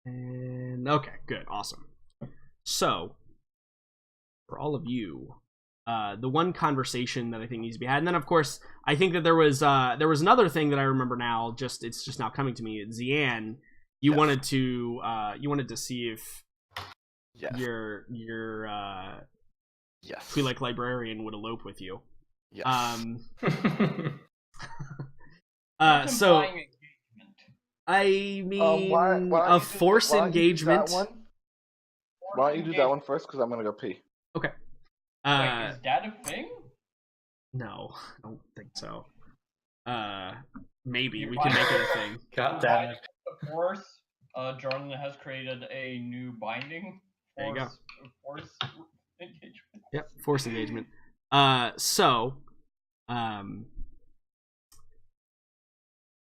And okay, good, awesome. So, for all of you, the one conversation that I think needs to be had, and then of course, I think that there was another thing that I remember now. It's just now coming to me. Zian, you Yes. wanted to see if Yes. your Yes. Twi'lek librarian would elope with you. Yes. That's So implying engagement. I mean, why don't a you force why don't you do that engagement. one? Why don't you do that one first? Because I'm gonna go pee. Okay. Wait, is that a thing? No, I don't think so. Maybe You we can find- make it a thing. God damn it. Of course, Jordan has created a new binding. There you go. Force engagement. Yep, force engagement. So,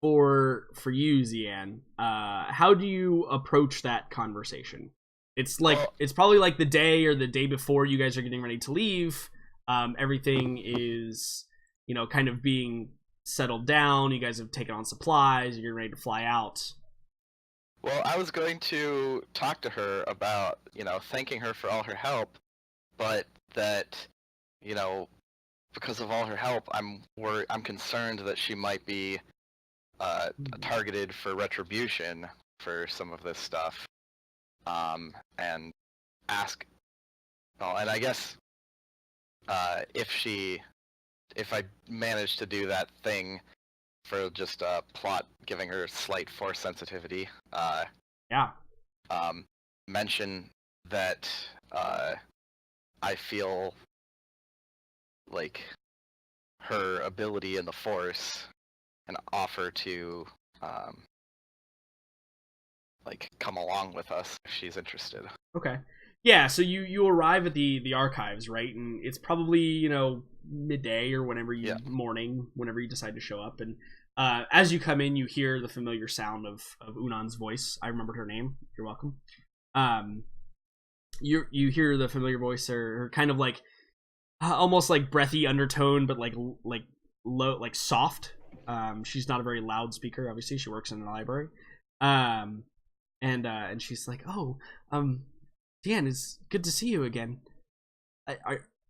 for you, Zian, how do you approach that conversation? It's like it's probably like the day or the day before you guys are getting ready to leave. Everything is, kind of being settled down. You guys have taken on supplies. You're ready to fly out. Well, I was going to talk to her about, thanking her for all her help, but that, because of all her help, I'm concerned that she might be targeted for retribution for some of this stuff, and ask. Well, and I guess if I manage to do that thing for just a plot, giving her slight force sensitivity, Yeah. mention that I feel like her ability in the force, and offer to come along with us if she's interested. Okay. Yeah, so you arrive at the archives, right? And it's probably, midday or morning, whenever you decide to show up. And as you come in, you hear the familiar sound of Unan's voice. I remembered her name. You're welcome. You hear the familiar voice, or kind of like almost like breathy undertone, but like low, like soft. She's not a very loud speaker. Obviously, she works in the library. And she's like, "Oh, Dan, it's good to see you again.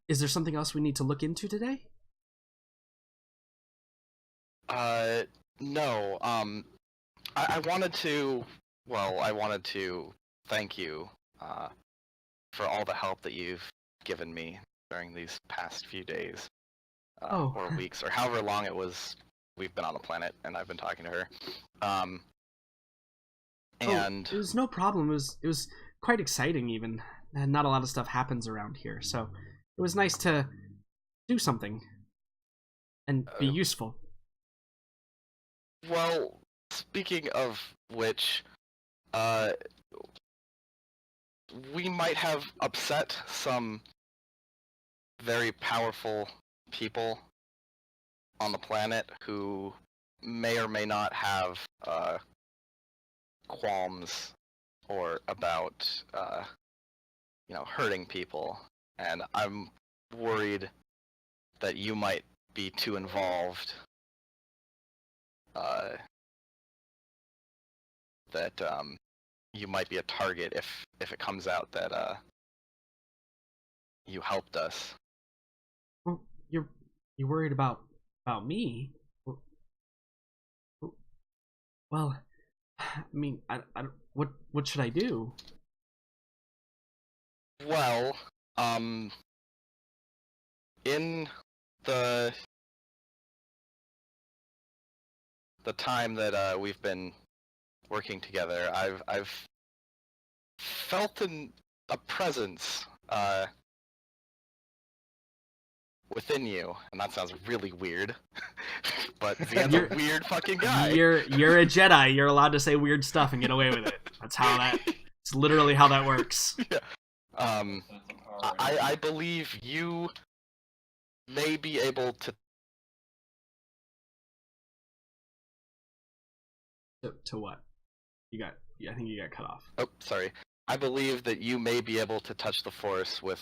Is there something else we need to look into today?" No. I wanted to. Well, I wanted to thank you for all the help that you've given me during these past few days, or weeks, or however long it was we've been on the planet, and I've been talking to her. And it was no problem. It was quite exciting, even. And not a lot of stuff happens around here, so it was nice to do something and be useful. Well, speaking of which, we might have upset some very powerful people on the planet who may or may not have qualms or about hurting people, and I'm worried that you might be too involved, that you might be a target if it comes out that you helped us. Well, you're worried about me? Well, I mean, I what should I do? Well, in the time that we've been working together, I've felt a presence within you, and that sounds really weird. But Zian's a weird fucking guy. You're a Jedi. You're allowed to say weird stuff and get away with it. It's literally how that works. Yeah. I believe you may be able to. To what? I think you got cut off. Oh, sorry. I believe that you may be able to touch the Force with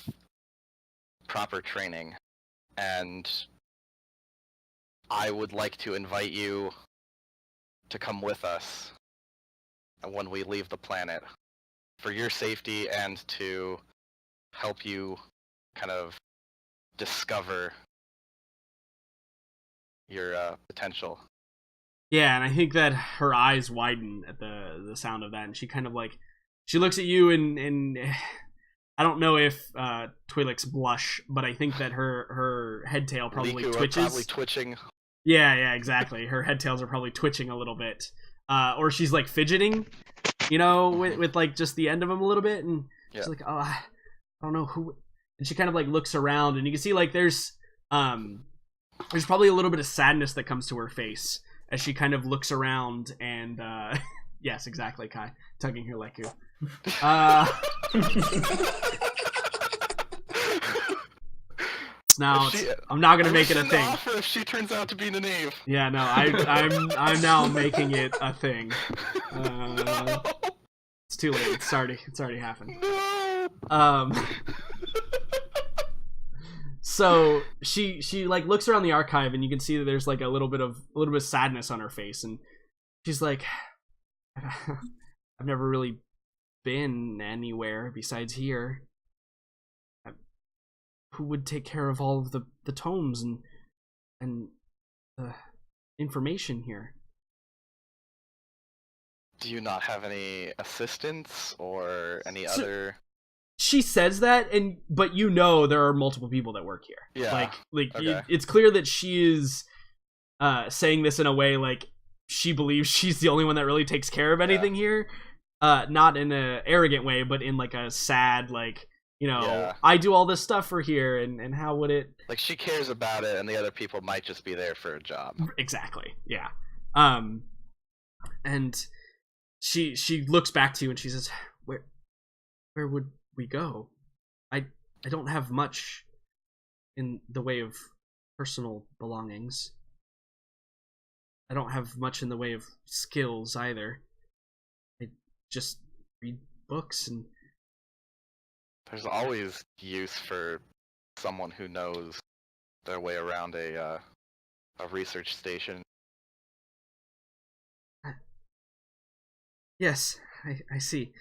proper training, and I would like to invite you to come with us when we leave the planet. for your safety and to help you kind of discover your potential. Yeah, and I think that her eyes widen at the sound of that, and she kind of like, she looks at you, and I don't know if Twi'leks blush, but I think that her head tail probably Liku twitches. Are probably twitching. Yeah, exactly. Her head tails are probably twitching a little bit, or she's like fidgeting, you know, with like just the end of them a little bit, and she's like, oh, I don't know who. And she kind of like looks around, and you can see like there's probably a little bit of sadness that comes to her face as she kind of looks around, and yes, exactly, Kai, tugging her Leku. Now I'm not gonna make it a thing. Offer if she turns out to be the knave. Yeah, no, I'm now making it a thing. It's too late. It's already happened. No. So she like looks around the archive, and you can see that there's like a little bit of sadness on her face, and she's like, I've never really been anywhere besides here. Who would take care of all of the tomes and the information here? Do you not have any assistants or any other? She says that, but you know there are multiple people that work here. Yeah. Like Okay. it's clear that she is saying this in a way like she believes she's the only one that really takes care of anything here. Not in a arrogant way, but in like a sad, like, you know, I do all this stuff for here, and how would it... Like, she cares about it, and the other people might just be there for a job. Exactly, yeah. And she looks back to you, and she says, where would we go? I don't have much in the way of personal belongings. I don't have much in the way of skills, either. I just read books, and there's always use for someone who knows their way around a research station. Yes, I see.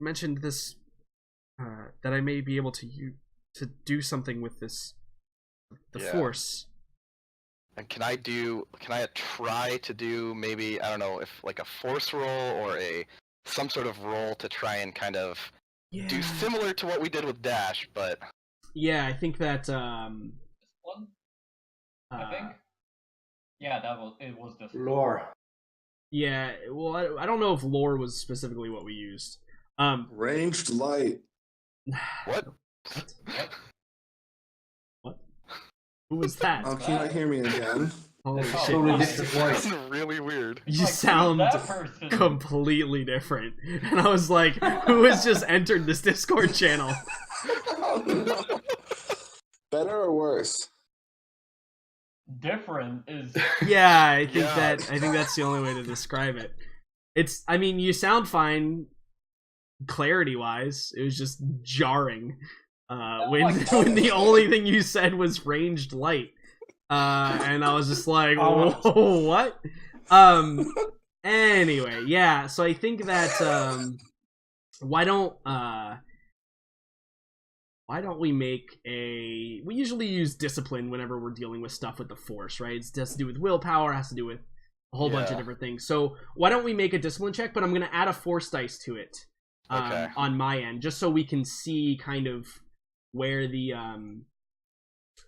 Mentioned this that I may be able to do something with this, the Force. And can I try to do maybe, I don't know, if like a force roll or some sort of roll to try and kind of do similar to what we did with Dash, but yeah, I think that this one, I think. Yeah, it was this lore. Yeah, well, I don't know if lore was specifically what we used. Ranged light. What? What? Who was that? Oh, can you hear me again? Holy shit! totally different voice. That's really weird. You sound completely different, and I was like, "Who has just entered this Discord channel?" Oh, no. Better or worse? Different is. Yeah, I think that's the only way to describe it. I mean, you sound fine, clarity-wise. It was just jarring when the only thing you said was ranged light. And I was just like, whoa, what? Anyway, yeah, so I think that, why don't we make we usually use discipline whenever we're dealing with stuff with the Force, right? It has to do with willpower, it has to do with a whole bunch of different things. So why don't we make a discipline check, but I'm going to add a Force dice to it on my end, just so we can see kind of where the,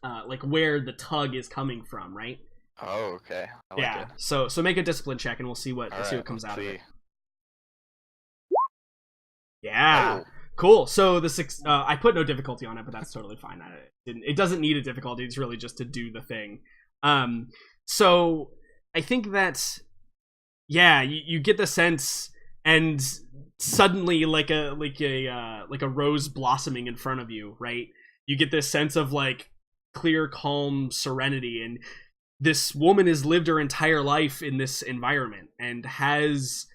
like where the tug is coming from, right? Oh, okay. I like it. So make a discipline check, and we'll see what comes out of it. Yeah. Oh. Cool. So I put no difficulty on it, but that's totally fine. It doesn't need a difficulty. It's really just to do the thing. So I think that, yeah, you get the sense, and suddenly like a rose blossoming in front of you, right? You get this sense of like clear, calm serenity, and this woman has lived her entire life in this environment and has,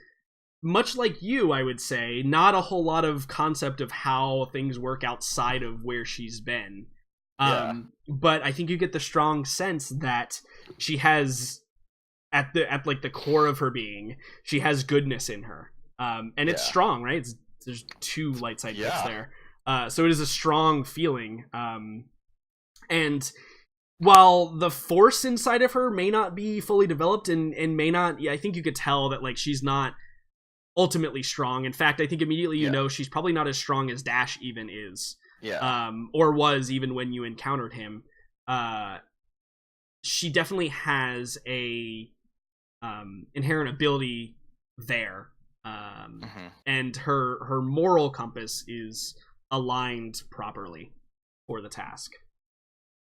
much like you, I would say, not a whole lot of concept of how things work outside of where she's been. But I think you get the strong sense that she has at like the core of her being, she has goodness in her, and it's strong, right? There's 2 light side bits there, so it is a strong feeling, and while the force inside of her may not be fully developed and may not, I think you could tell that like she's not ultimately strong. In fact, I think immediately you know she's probably not as strong as Dash even is, or was even when you encountered him. She definitely has a inherent ability there, and her moral compass is aligned properly for the task.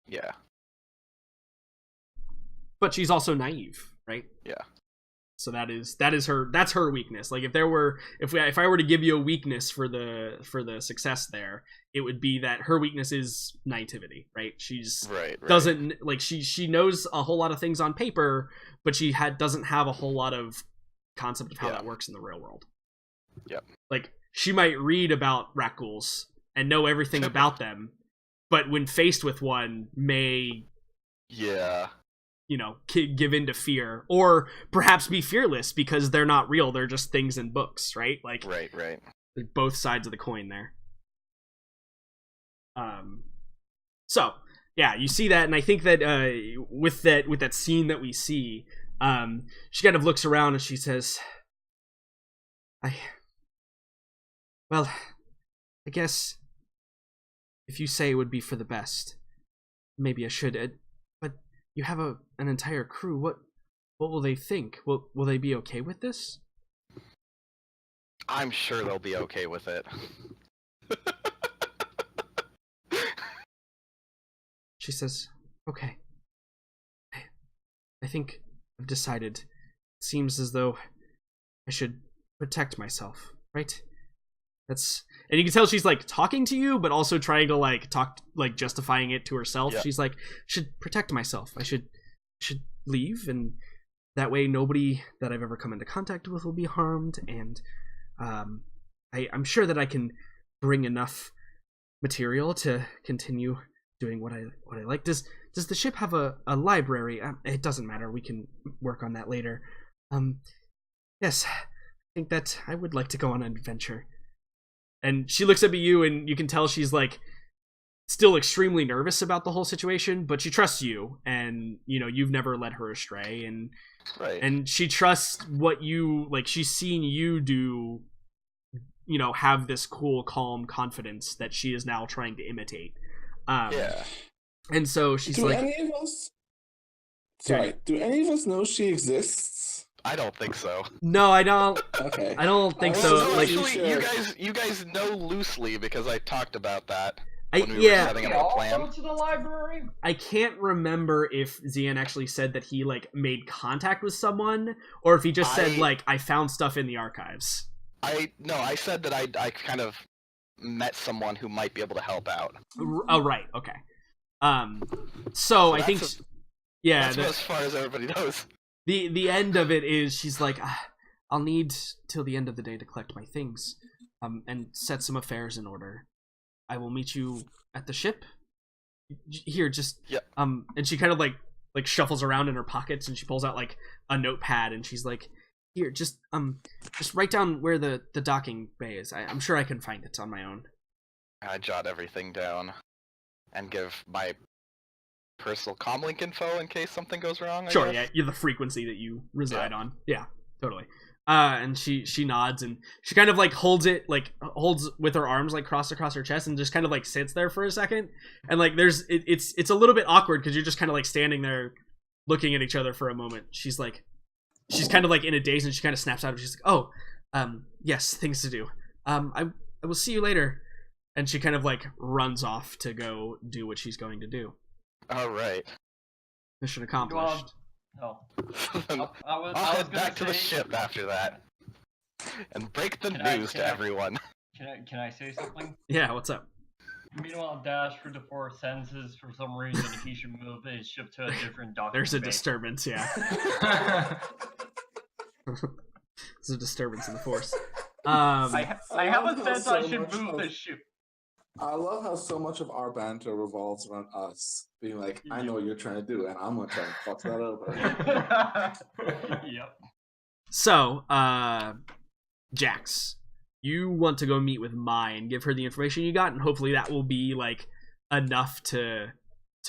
Yeah. But she's also naive, right? Yeah. So that's her weakness. Like if I were to give you a weakness for the success there, it would be that her weakness is naivety, right? She's doesn't like she knows a whole lot of things on paper, but she doesn't have a whole lot of concept of how that works in the real world. Yep. Like she might read about Rakghouls and know everything about them, but when faced with one may give in to fear, or perhaps be fearless because they're not real, they're just things in books, right? Like right. Both sides of the coin there. So yeah, you see that, and I think that with that scene that we see, she kind of looks around and she says, I guess if you say it would be for the best, maybe I should. But you have an entire crew. What will they think? Will they be okay with this? I'm sure they'll be okay with it. She says, okay. I think I've decided. It seems as though I should protect myself, right? And you can tell she's like talking to you, but also trying to like talk, like justifying it to herself. Yeah. She's like, should protect myself. I should leave, and that way nobody that I've ever come into contact with will be harmed. And I'm sure that I can bring enough material to continue doing what I like. Does the ship have a library? It doesn't matter. We can work on that later. Yes, I think that I would like to go on an adventure. And she looks up at you, and you can tell she's like still extremely nervous about the whole situation, but she trusts you, and you've never led her astray, and and she trusts what you like. She's seen you do, have this cool, calm confidence that she is now trying to imitate. And so she's do like, any of us know she exists? I don't think so. No, I don't. Okay. I don't think so. No, like, actually, you guys know loosely because I talked about that when we were setting up the plan. Also to the library? I can't remember if Zian actually said that he like made contact with someone, or if he just said like I found stuff in the archives. I said that I kind of met someone who might be able to help out. Oh right, okay. So I think that's as far as everybody knows. The end of it is she's like, I'll need till the end of the day to collect my things, and set some affairs in order. I will meet you at the ship. Here, just and she kind of like shuffles around in her pockets, and she pulls out like a notepad, and she's like, here, just write down where the docking bay is. I'm sure I can find it on my own. I jot everything down and give my personal comlink info in case something goes wrong. I guess. You're the frequency that you reside on. Yeah, totally. And she nods, and she kind of like holds with her arms like crossed across her chest, and just kind of like sits there for a second. And like it's a little bit awkward because you're just kind of like standing there looking at each other for a moment. She's kind of like in a daze, and she kind of snaps out of it. She's like, yes, things to do. I will see you later. And she kind of like runs off to go do what she's going to do. All right. Mission accomplished. I'll head back to the ship after that and break the news to everyone. Can I say something? Yeah, what's up? Meanwhile, Dash for the Four senses for some reason he should move his ship to a different docking There's a bay. disturbance, yeah. There's a disturbance in the Force. I have a sense I should move the ship. I love how so much of our banter revolves around us being like, I know what you're trying to do, and I'm gonna try and fuck that over. Yep. So, Jax, you want to go meet with Mai and give her the information you got, and hopefully that will be like enough to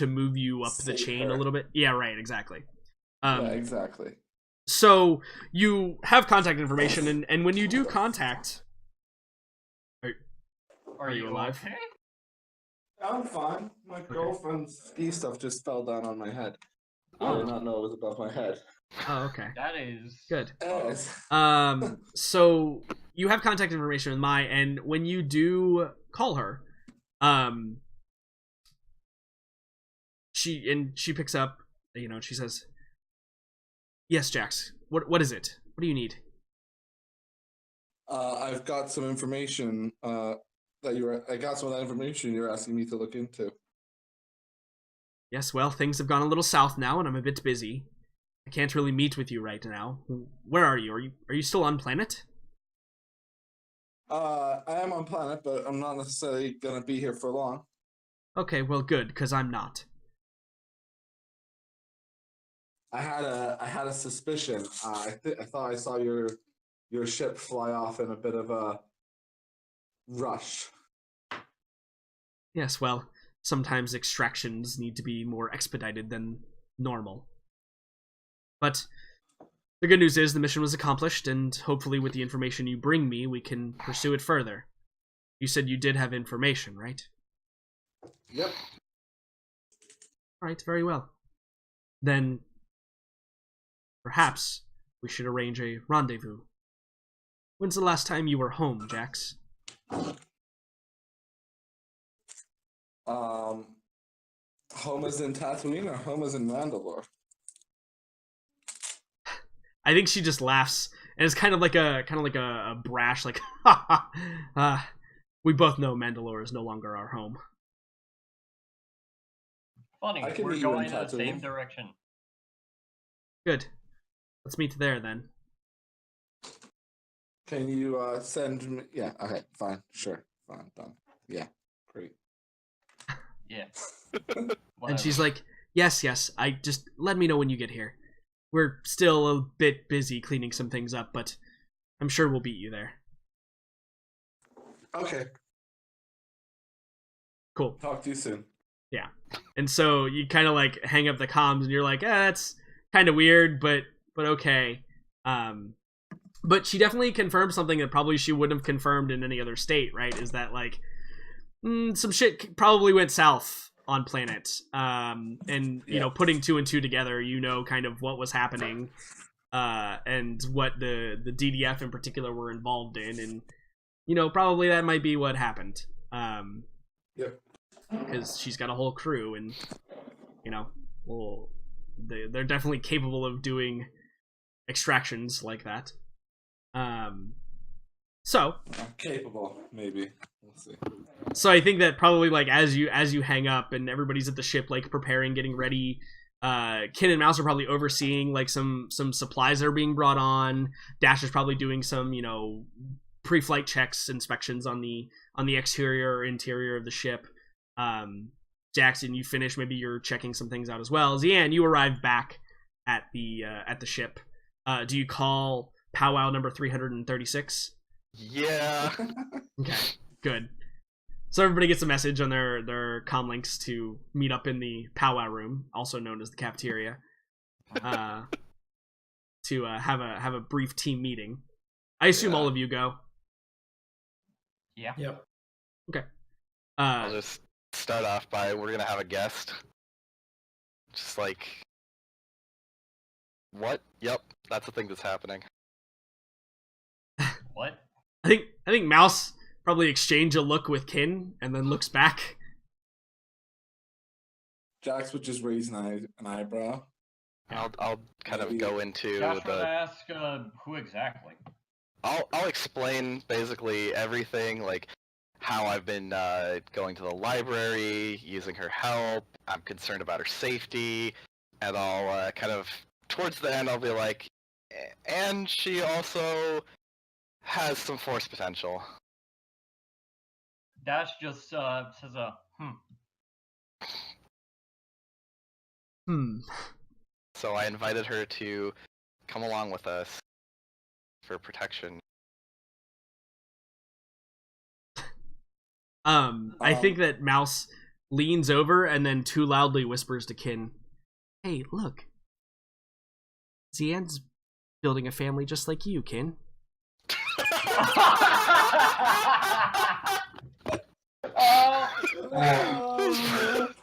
move you up the Save chain her. a little bit. Yeah, right, exactly. Yeah, exactly. So you have contact information, and when you do contact, Are you you alive? okay? I'm fine. My girlfriend's ski stuff just fell down on my head. I did not know it was above my head. Oh, okay. That is Good. Yes. So you have contact information with Mai, and when you do call her, she picks up, she says, "Yes, Jax. What is it? What do you need?" I've got some information I got some of that information you're asking me to look into. Yes, well, things have gone a little south now, and I'm a bit busy. I can't really meet with you right now. Where are you? Are you still on planet? I am on planet, but I'm not necessarily gonna be here for long. Okay, well, good, because I'm not. I had a suspicion. I thought I saw your ship fly off in a bit of a rush. Yes, well, sometimes extractions need to be more expedited than normal. But the good news is the mission was accomplished, and hopefully with the information you bring me, we can pursue it further. You said you did have information, right? Yep. Alright, very well. Then, perhaps we should arrange a rendezvous. When's the last time you were home, Jax? Home is in Tatooine or home is in Mandalore? I think she just laughs, and it's kind of like a brash, like, ha ha. We both know Mandalore is no longer our home. funny. I can We're meet you in going in the Tatooine. same direction. Good. Let's meet there then. Can you send me? Yeah. Okay. Fine. Sure. Fine. Done. Yeah. Great. Yeah. And Whatever. she's like, yes, I just let me know when you get here. We're still a bit busy cleaning some things up, but I'm sure we'll beat you there. Okay. Cool. Talk to you soon. Yeah. And so you kind of like hang up the comms and you're like, that's kind of weird, but okay. But she definitely confirmed something that probably she wouldn't have confirmed in any other state, right? Is that like some shit probably went south on planet. And Yeah. putting two and two together, kind of what was happening, and what the DDF in particular were involved in, and probably that might be what happened. Yep. Because she's got a whole crew, and well, they're definitely capable of doing extractions like that. So Capable, maybe. We'll see. So I think that probably like as you hang up and everybody's at the ship like preparing, getting ready, Kin and Mouse are probably overseeing like some supplies that are being brought on. Dash is probably doing some pre-flight checks, inspections on the exterior or interior of the ship. Jackson, you finish. Maybe you're checking some things out as well. Zian, you arrive back at the ship. Do you call powwow number 336? Yeah. Okay, good. So everybody gets a message on their comm links to meet up in the powwow room, also known as the cafeteria, to have a brief team meeting. I assume all of you go. Yeah. Yep. Okay. I'll just start off by we're gonna have a guest. Just like what? Yep, that's the thing that's happening. What? I think Mouse probably exchange a look with Kin and then looks back. Jax would just raise an eyebrow. I'll kind of go into Josh would the. ask who exactly. I'll explain basically everything, like how I've been going to the library, using her help. I'm concerned about her safety, and I'll kind of towards the end I'll be like, and she also has some force potential. Dash just says So I invited her to come along with us for protection. I think that Mouse leans over and then too loudly whispers to Kin, "Hey, look. Zian's building a family just like you, Kin."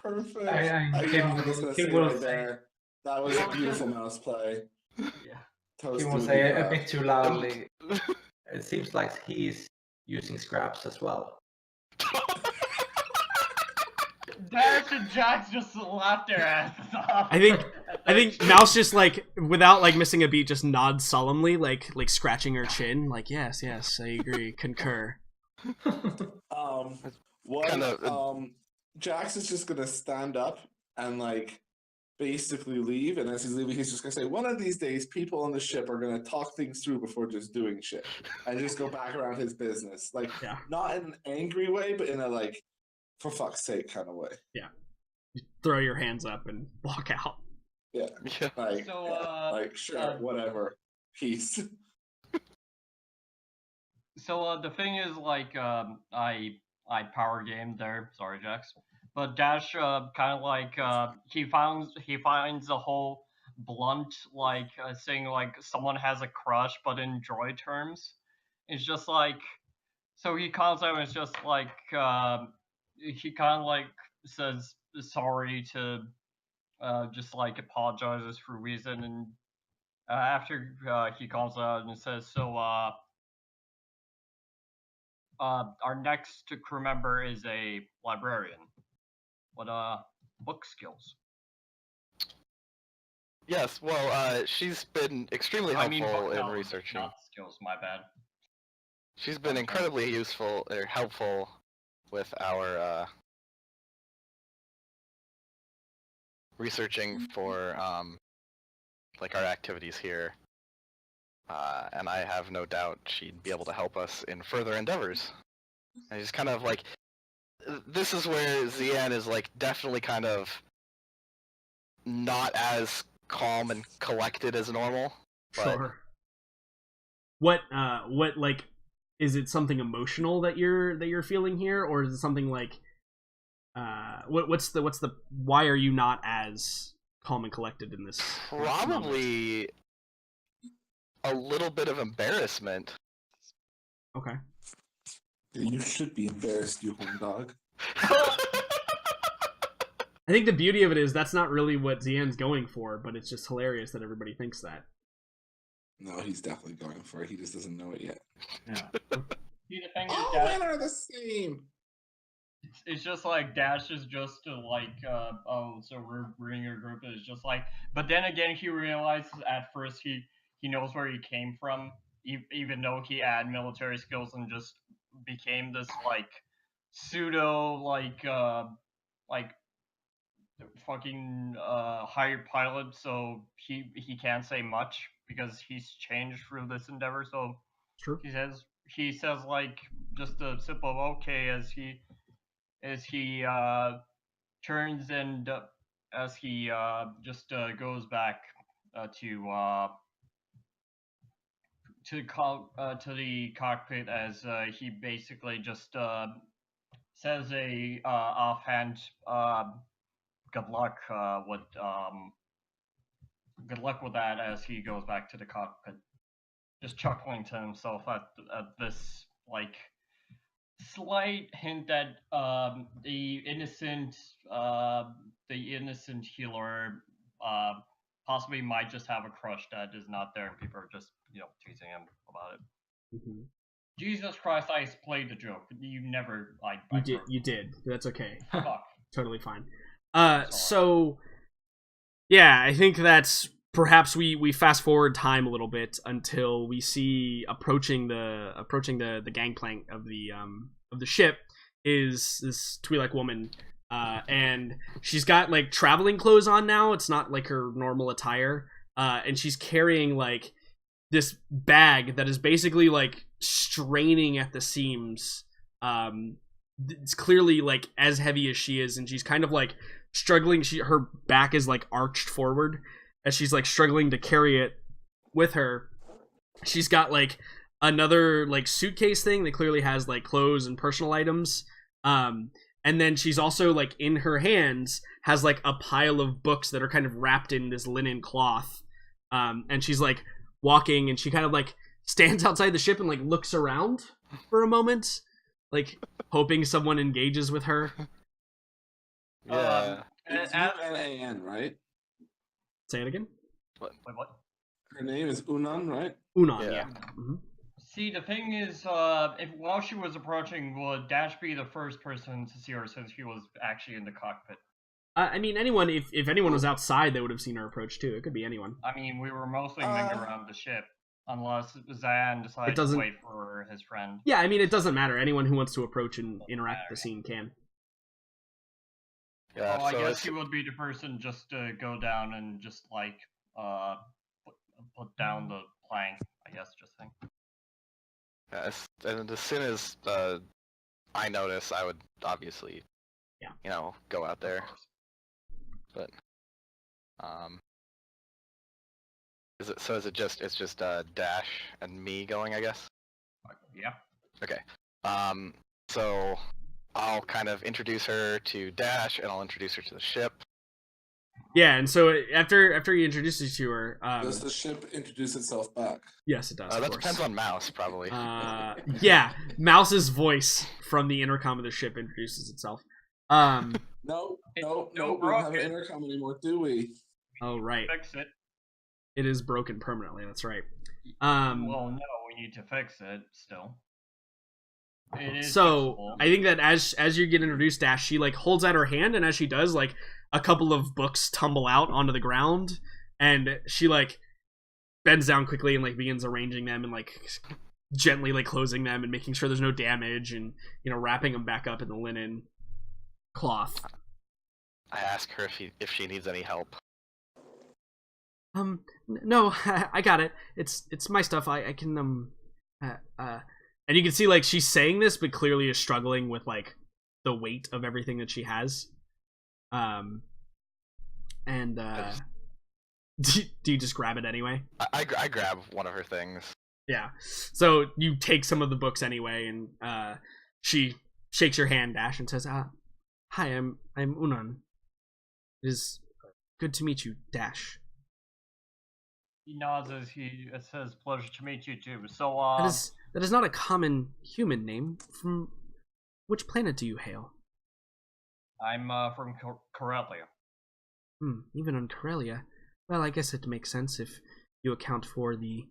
Perfect. Kim I'm just gonna say will right there, that was a beautiful mouse play. yeah. Kim will say a bit too loudly. It seems like he's using scraps as well. Dash and Jax just laughed their asses off. I think Mouse just like without like missing a beat just nods solemnly, like scratching her chin, like yes, I agree, concur. Jax is just gonna stand up and like basically leave, and as he's leaving, he's just gonna say, "One of these days, people on the ship are gonna talk things through before just doing shit," and just go back around his business, like not in an angry way, but in a like, for fuck's sake kind of way. Yeah, you throw your hands up and walk out. Yeah, like, so, like sure, whatever, peace. So the thing is, like, I power gamed there. Sorry, Jax. But Dash kind of like he finds a whole blunt like saying like someone has a crush, but in droid terms. It's just like, so he calls out and it's just like he kind of like says sorry to just like apologizes for reason, and after he calls out and says so our next crew member is a librarian. What book skills? Yes, well, she's been extremely helpful in researching. Not skills, my bad. She's been incredibly useful or helpful with our researching for like our activities here. And I have no doubt she'd be able to help us in further endeavors. And just kind of like, this is where Zian is like definitely kind of not as calm and collected as normal. But... Sure. What like, is it something emotional that you're feeling here, or is it something like what's the why are you not as calm and collected in this? Probably a little bit of embarrassment. Okay. You should be embarrassed, you horn dog. I think the beauty of it is that's not really what Zian's going for, but it's just hilarious that everybody thinks that. No, he's definitely going for it. He just doesn't know it yet. Yeah. See, the thing is, all men are the same. It's just like Dash is just like, oh, so we're in your group. It's just like, but then again, he realizes at first he knows where he came from, even though he had military skills and just became this like pseudo like fucking hired pilot. So he can't say much because he's changed through this endeavor. So true. He says like just a simple okay as he turns and as he just goes back to the cockpit, as he basically just says a offhand good luck with that as he goes back to the cockpit, just chuckling to himself at this like slight hint that the innocent healer possibly might just have a crush that is not there, and people are just teasing him about it. Mm-hmm. Jesus Christ, I played the joke. You never like. You did. That's okay. Fuck. Totally fine. So yeah, I think that's perhaps we fast forward time a little bit until we see approaching the gangplank of the ship is this Twi'lek woman, and she's got like traveling clothes on now. It's not like her normal attire, and she's carrying like this bag that is basically like straining at the seams, it's clearly like as heavy as she is, and she's kind of like struggling. Her back is like arched forward as she's like struggling to carry it with her. She's got like another like suitcase thing that clearly has like clothes and personal items. And then she's also like in her hands has like a pile of books that are kind of wrapped in this linen cloth. And she's like walking, and she kind of like stands outside the ship and like looks around for a moment, like hoping someone engages with her. Yeah. It's Unan, right? Say it again. Wait, what? Her name is Unan, right? Unan, Yeah. Mm-hmm. See, the thing is, if while she was approaching, would Dash be the first person to see her since she was actually in the cockpit? I mean, anyone, if anyone was outside, they would have seen her approach too. It could be anyone. I mean, we were mostly moving around the ship, unless Zan decided to wait for his friend. Yeah, I mean, it doesn't matter. Anyone who wants to approach and interact with the scene can. Yeah, I guess she would be the person just to go down and just like put down the plank. I guess just think. And as soon as I notice, I would obviously, go out there. But is it just Dash and me going, I guess? Yeah. Okay. So I'll kind of introduce her to Dash, and I'll introduce her to the ship. Yeah, and so after he introduces you to her, does the ship introduce itself back? Yes, it does. That depends on Mouse, probably. Yeah, Mouse's voice from the intercom of the ship introduces itself. No, we don't have an intercom anymore, do we? Oh, right. Fix it. It is broken permanently. That's right. Well, no, we need to fix it still. It is so fixable. I think that as you get introduced, Dash, she like holds out her hand, and as she does, like a couple of books tumble out onto the ground, and she like bends down quickly and like begins arranging them and like gently like closing them and making sure there's no damage, and wrapping them back up in the linen cloth. I ask her if she needs any help. No, I got it. It's my stuff. I can and you can see like she's saying this, but clearly is struggling with like the weight of everything that she has. Do you just grab it anyway? I grab one of her things. Yeah. So you take some of the books anyway, and she shakes your hand, Dash, and says, "Hi, I'm Unan. It is good to meet you, Dash." He nods as he says, "Pleasure to meet you too." So, that is not a common human name. From which planet do you hail? I'm from Corellia. Even on Corellia. Well, I guess it makes sense if you account for the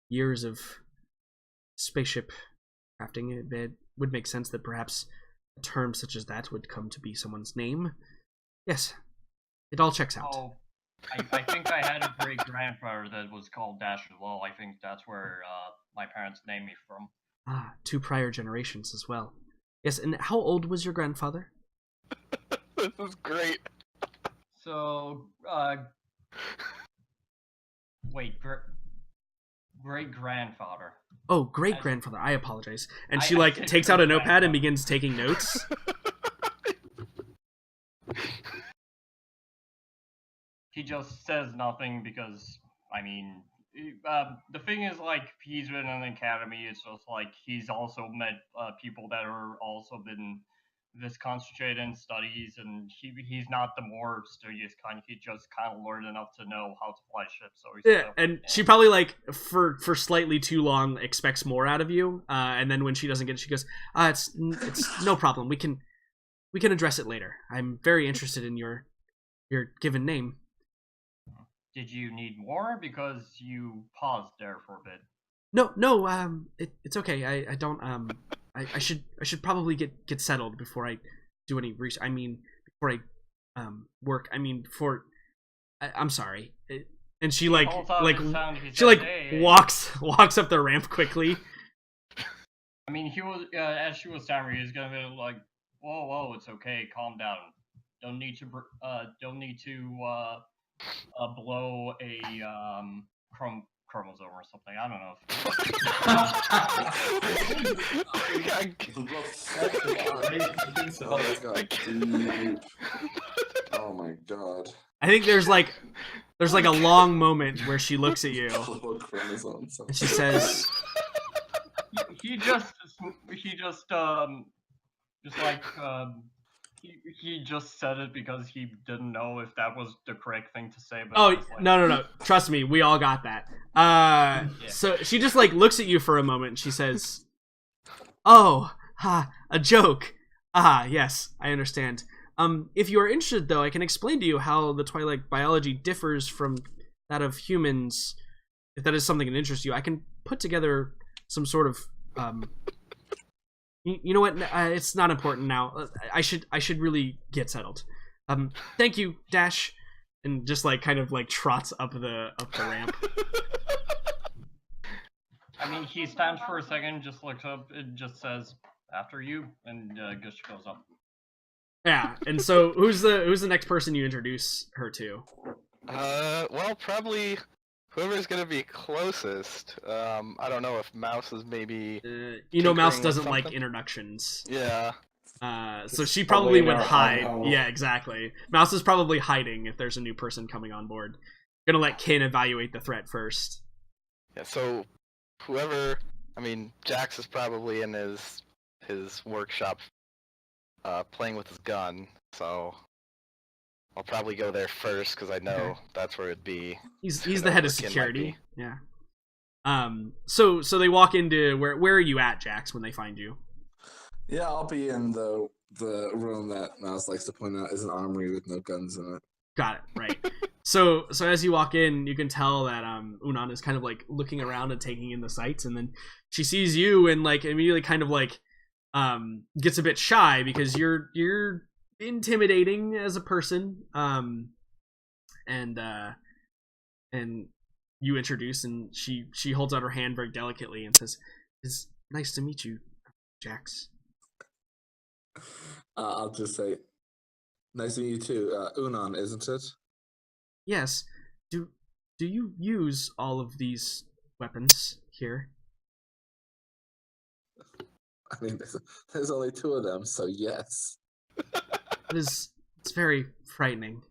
years of spaceship crafting. It would make sense that perhaps a term such as that would come to be someone's name. Yes, it all checks out. Oh, I think I had a great grandfather that was called Dash as well. I think that's where my parents named me from. Ah, 2 prior generations as well. Yes, and how old was your grandfather? This is great. So, wait, great-grandfather. Oh, great-grandfather. I apologize. And she takes out a notepad and begins taking notes. He just says nothing because, I mean, the thing is, like, he's been in an academy. It's just like he's also met people that are also been this concentrated in studies, and he's not the more studious kind. He just kind of learned enough to know how to fly ships. So she probably like for slightly too long expects more out of you, and then when she doesn't get it, she goes, "It's no problem. We can address it later. I'm very interested in your given name." Did you need more? Because you paused there for a bit. No. It's okay. I don't. I should probably get settled before I do any research. I mean, before I work. I mean, I'm sorry. And she walks up the ramp quickly. I mean, he was as she was stammering, he's gonna be like, "Whoa, it's okay. Calm down. Don't need to blow a chromosome or something. I don't know. Oh my god. I think there's like a long moment where she looks at you Chromosomes. and she says, He just like he just said it because he didn't know if that was the correct thing to say. But "Oh it's like, no, trust me, we all got that." So she just like looks at you for a moment and she says, "Oh, a joke. Ah, yes, I understand. If you are interested, though, I can explain to you how the Twilight biology differs from that of humans. If that is something that interests you, I can put together some sort of you know what? It's not important now. I should really get settled. Thank you, Dash." And just like kind of like trots up the ramp. I mean, he stands for a second, just looks up, it just says "after you," and just goes up. Yeah, and so who's the next person you introduce her to? Well, probably whoever's gonna be closest. I don't know if Mouse is maybe. You know, Mouse tinkering with doesn't like something? introductions. Yeah. So she probably would in our hide. hole. Yeah, exactly. Mouse is probably hiding if there's a new person coming on board. Gonna let Kin evaluate the threat first. Yeah. So whoever, I mean, Jax is probably in his workshop, playing with his gun. So I'll probably go there first because I know Okay. that's where it'd be. He's I the know head of where Kin might security. be. Yeah. So they walk into where are you at, Jax, when they find you? Yeah, I'll be in the room that Mouse likes to point out is an armory with no guns in it. Got it, right. So as you walk in, you can tell that Unan is kind of like looking around and taking in the sights, and then she sees you and like immediately kind of like gets a bit shy because you're intimidating as a person. And you introduce, and she holds out her hand very delicately and says, "It's nice to meet you, Jax." I'll just say, nice to meet you too. Unan, isn't it? Yes. Do you use all of these weapons here? I mean, there's only two of them, so yes. It's very frightening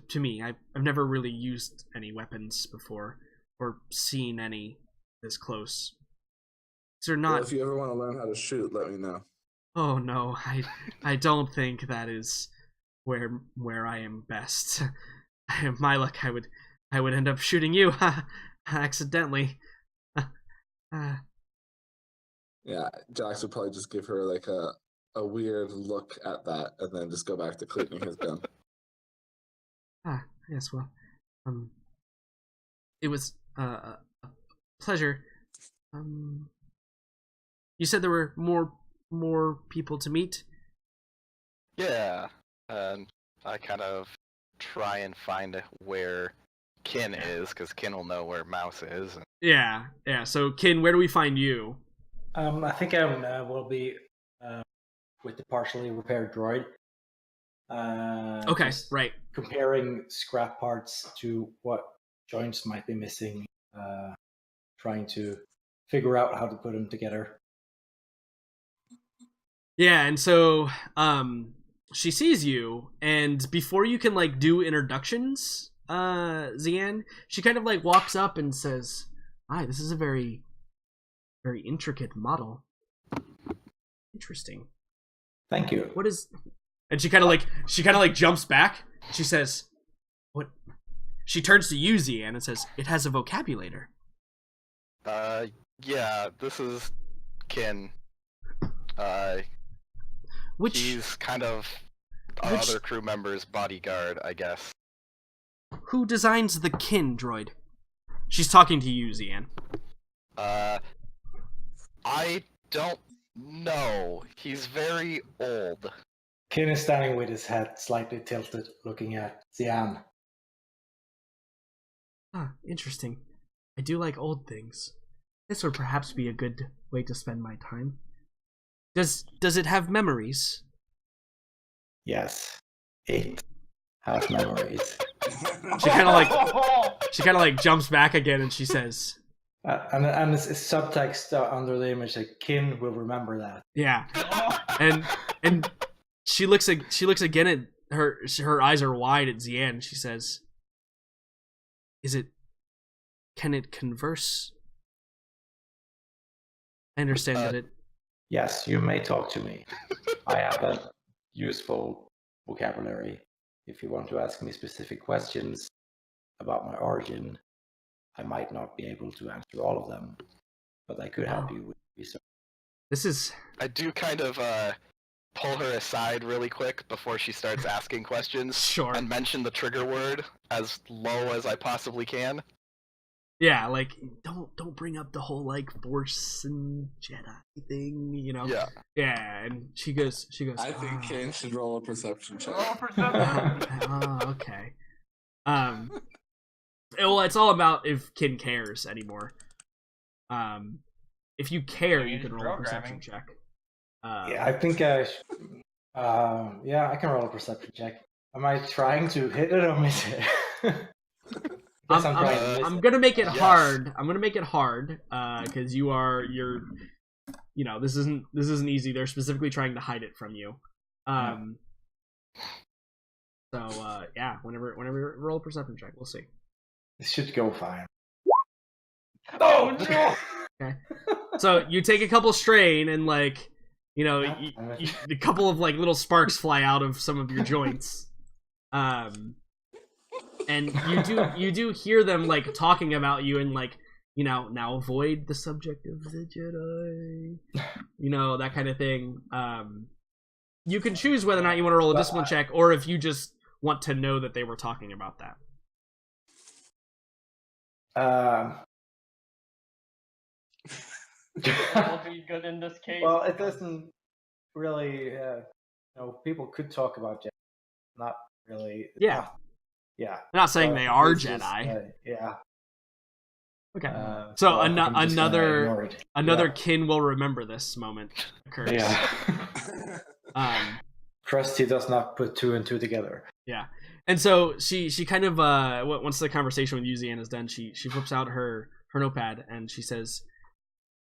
to me. I've never really used any weapons before or seen any this close. These are not. Well, if you ever want to learn how to shoot, let me know. Oh no, I don't think that is where I am best. My luck, I would end up shooting you accidentally. Yeah, Jax would probably just give her like a weird look at that, and then just go back to cleaning his gun. Yes, well, it was a pleasure. You said there were more people to meet? Yeah. And I kind of try and find where Kin is, because Kin will know where Mouse is. Yeah. So, Kin, where do we find you? I think I will be with the partially repaired droid. Okay, just right. Comparing scrap parts to what joints might be missing, trying to figure out how to put them together. Yeah, and so she sees you, and before you can like do introductions, Zian, she kind of like walks up and says, "Hi, this is a very, very intricate model. Interesting. Thank you." What is?" And she kind of like jumps back. She says, "What?" She turns to you, Zian, and says, "It has a vocabulator." Yeah, this is Kin. He's kind of our other crew member's bodyguard, I guess. Who designs the Kin droid? She's talking to you, Zian. I don't know. He's very old. Kin is standing with his head slightly tilted, looking at Xian. Interesting. I do like old things. This would perhaps be a good way to spend my time. Does it have memories? Yes, it have memories. She kind of like jumps back again, and she says, And it's subtext under the image like Kin will remember that. "Yeah," and she looks again at her eyes are wide at Zian. She says, can it converse? I understand that it. Yes, you may talk to me. I have a useful vocabulary. If you want to ask me specific questions about my origin, I might not be able to answer all of them, but I could help you with research. This is. I do kind of pull her aside really quick before she starts asking questions. Sure. And mention the trigger word as low as I possibly can. Yeah, like don't bring up the whole like Force and Jedi thing, you know. Yeah. Yeah, and she goes. I think Kane should roll a perception check. Roll perception. Okay. Well, it's all about if Kin cares anymore. If you care, you can roll a perception check. Yeah, I think I can roll a perception check. Am I trying to hit it or miss it? I'm gonna make it hard. I'm gonna make it hard because you're this isn't easy. They're specifically trying to hide it from you. So yeah, whenever you roll a perception check, we'll see. This should go fine. Oh no! Okay. So you take a couple strain and like a couple of like little sparks fly out of some of your joints. And you do hear them like talking about you and like now avoid the subject of the Jedi, that kind of thing. You can choose whether or not you want to roll a discipline check or if you just want to know that they were talking about that. Will be good in this case. Well, it doesn't really. People could talk about Jedi, not really. Yeah. Yeah. I'm not saying they are it's Jedi. Just, yeah. Okay. So So I think I'm just gonna ignore it. another Yeah. Kin will remember this moment occurs. Yeah. Um, Krusty does not put two and two together. Yeah. And so she kind of once the conversation with Yuzian is done, she flips out her notepad and she says,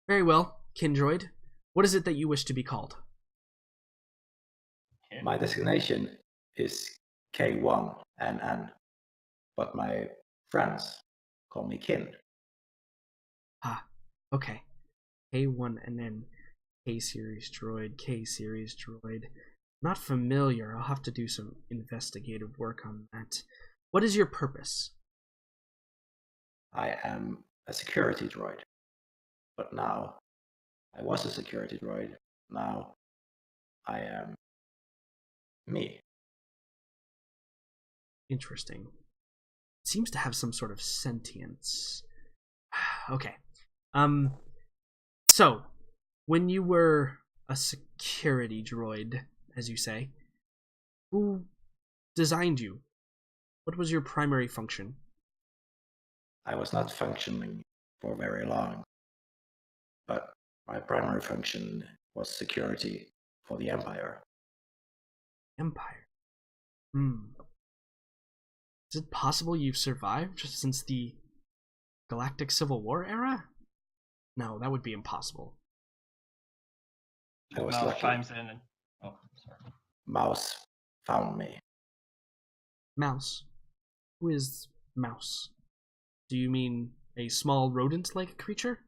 "Very well, Kindroid. What is it that you wish to be called?" My designation is K1NN, but my friends call me Kin. Ah, okay. K1 and then K-series droid, K-series droid. Not familiar. I'll have to do some investigative work on that. What is your purpose? I am a security droid, but now I was a security droid. Now I am me. Interesting. It seems to have some sort of sentience. Okay. So, when you were a security droid, as you say, who designed you? What was your primary function? I was not functioning for very long, but my primary function was security for the Empire. Empire. Is it possible you've survived since the Galactic Civil War era? No, that would be impossible. I was Mouse lucky. chimes in and sorry. Mouse found me. Mouse. Who is Mouse? Do you mean a small rodent-like creature?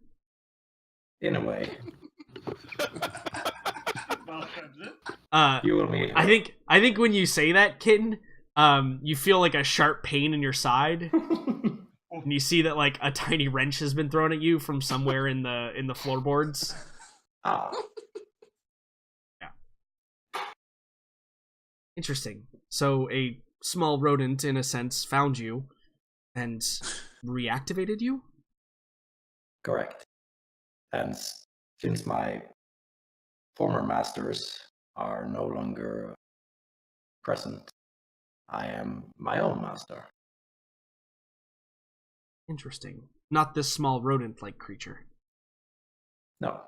In a way, Mouse chimes in. you will meet her. I think when you say that, Kitten, you feel like a sharp pain in your side, and you see that like a tiny wrench has been thrown at you from somewhere in the floorboards. Ah, Interesting. So a small rodent, in a sense, found you and reactivated you? correct. And since my former masters are no longer present, I am my own master. Interesting. Not this small rodent-like creature. No,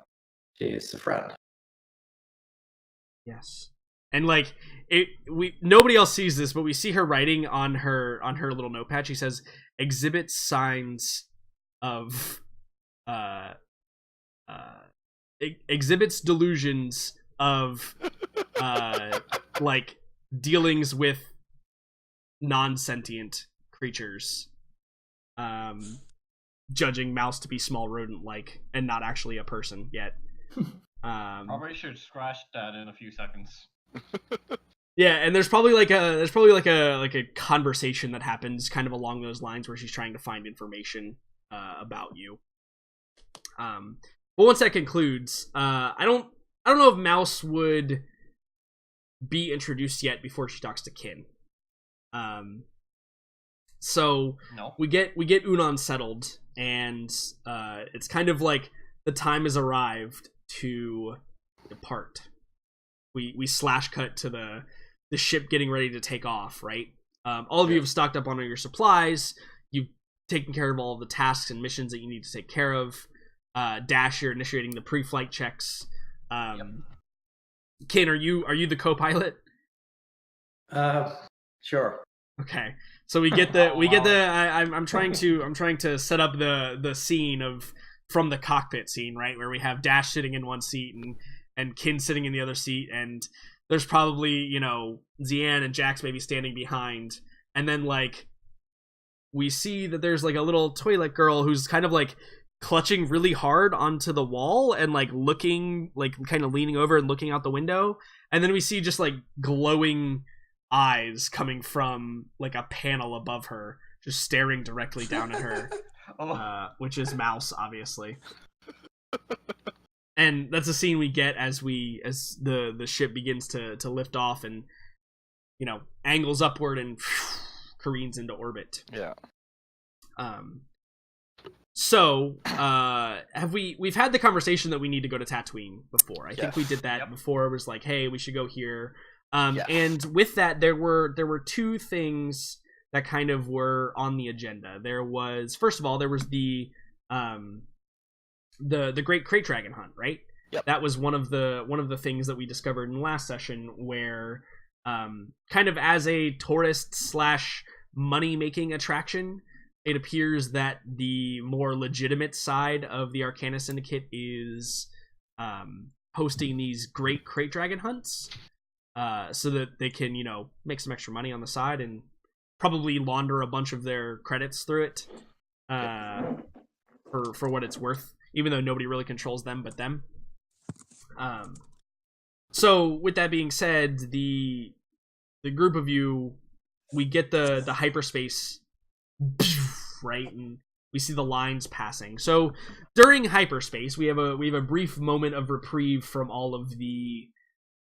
she is a friend. Yes. And like nobody else sees this, but we see her writing on her little notepad. She says, "Exhibits signs of exhibits delusions of like dealings with non-sentient creatures, judging mouse to be small rodent-like and not actually a person yet." Probably should scratch that in a few seconds. Yeah, and there's probably like a conversation that happens kind of along those lines where she's trying to find information about you. But once that concludes, I don't know if Mouse would be introduced yet before she talks to Kin. So No. we get Unan settled, and it's kind of like the time has arrived to depart. We slash cut to the ship getting ready to take off, right? All of you have stocked up on all your supplies. You've taken care of all of the tasks and missions that you need to take care of. Dash, you're initiating the pre-flight checks. Kin, are you the co-pilot? Sure. Okay, so we get the I'm trying to set up the scene from the cockpit scene, right, where we have Dash sitting in one seat and Kin sitting in the other seat, and there's probably, Zian and Jax maybe standing behind, and then like we see that there's like a little toilet girl who's kind of like clutching really hard onto the wall and like looking, like kind of leaning over and looking out the window, and then we see just like glowing eyes coming from like a panel above her, just staring directly down at her, which is Mouse, obviously. And that's a scene we get as the ship begins to lift off and angles upward and careens into orbit. Yeah. So we've had the conversation that we need to go to Tatooine before. I think we did that before. It was like, hey, we should go here. Yes. And with that, there were two things that kind of were on the agenda. There was, first of all, there was the Great Crate Dragon hunt, right? Yep. That was one of the things that we discovered in the last session, where kind of as a tourist / money making attraction, it appears that the more legitimate side of the Arcana Syndicate is hosting these Great Crate Dragon hunts, so that they can make some extra money on the side and probably launder a bunch of their credits through it, for what it's worth, even though nobody really controls them but them. So with that being said, the group of you, we get the hyperspace, right, and we see the lines passing. So during hyperspace, we have a brief moment of reprieve from all of the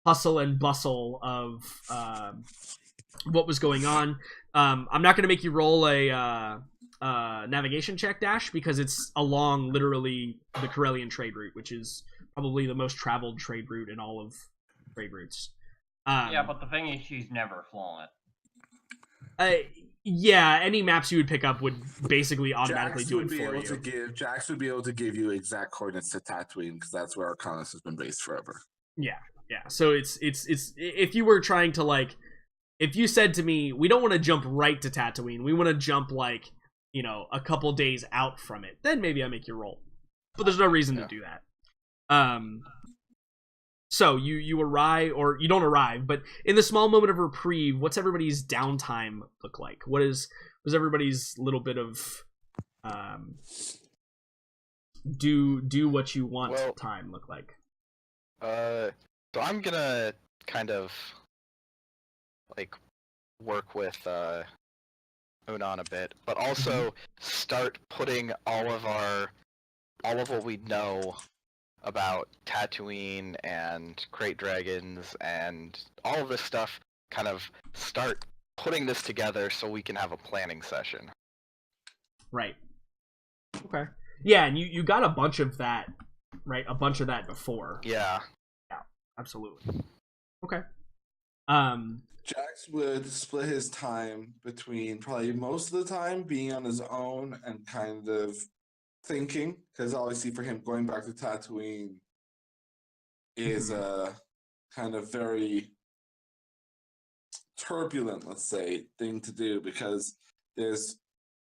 hustle and bustle of what was going on. I'm not going to make you roll a navigation check, Dash, because it's along literally the Corellian trade route, which is probably the most traveled trade route in all of trade routes. Yeah, but the thing is, she's never flown it. Yeah, any maps you would pick up would basically automatically do it for you. Jax would be able to give you exact coordinates to Tatooine, because that's where Arcanus has been based forever. Yeah. So it's if you were trying to, like, if you said to me, we don't want to jump right to Tatooine, we want to jump like a couple days out from it, then maybe I make you roll. But there's no reason to do that. So you arrive, or you don't arrive, but in the small moment of reprieve, what's everybody's downtime look like? Was everybody's little bit of do what you want time look like? So I'm gonna kind of like work with Unan a bit, but also start putting all of what we know about Tatooine and Crate Dragons and all of this stuff, kind of start putting this together so we can have a planning session. Right. Okay. Yeah, and you got a bunch of that, right? A bunch of that before. Yeah. Yeah, absolutely. Okay. Jax would split his time between probably most of the time being on his own and kind of thinking, because obviously for him going back to Tatooine is kind of very turbulent, let's say, thing to do because there's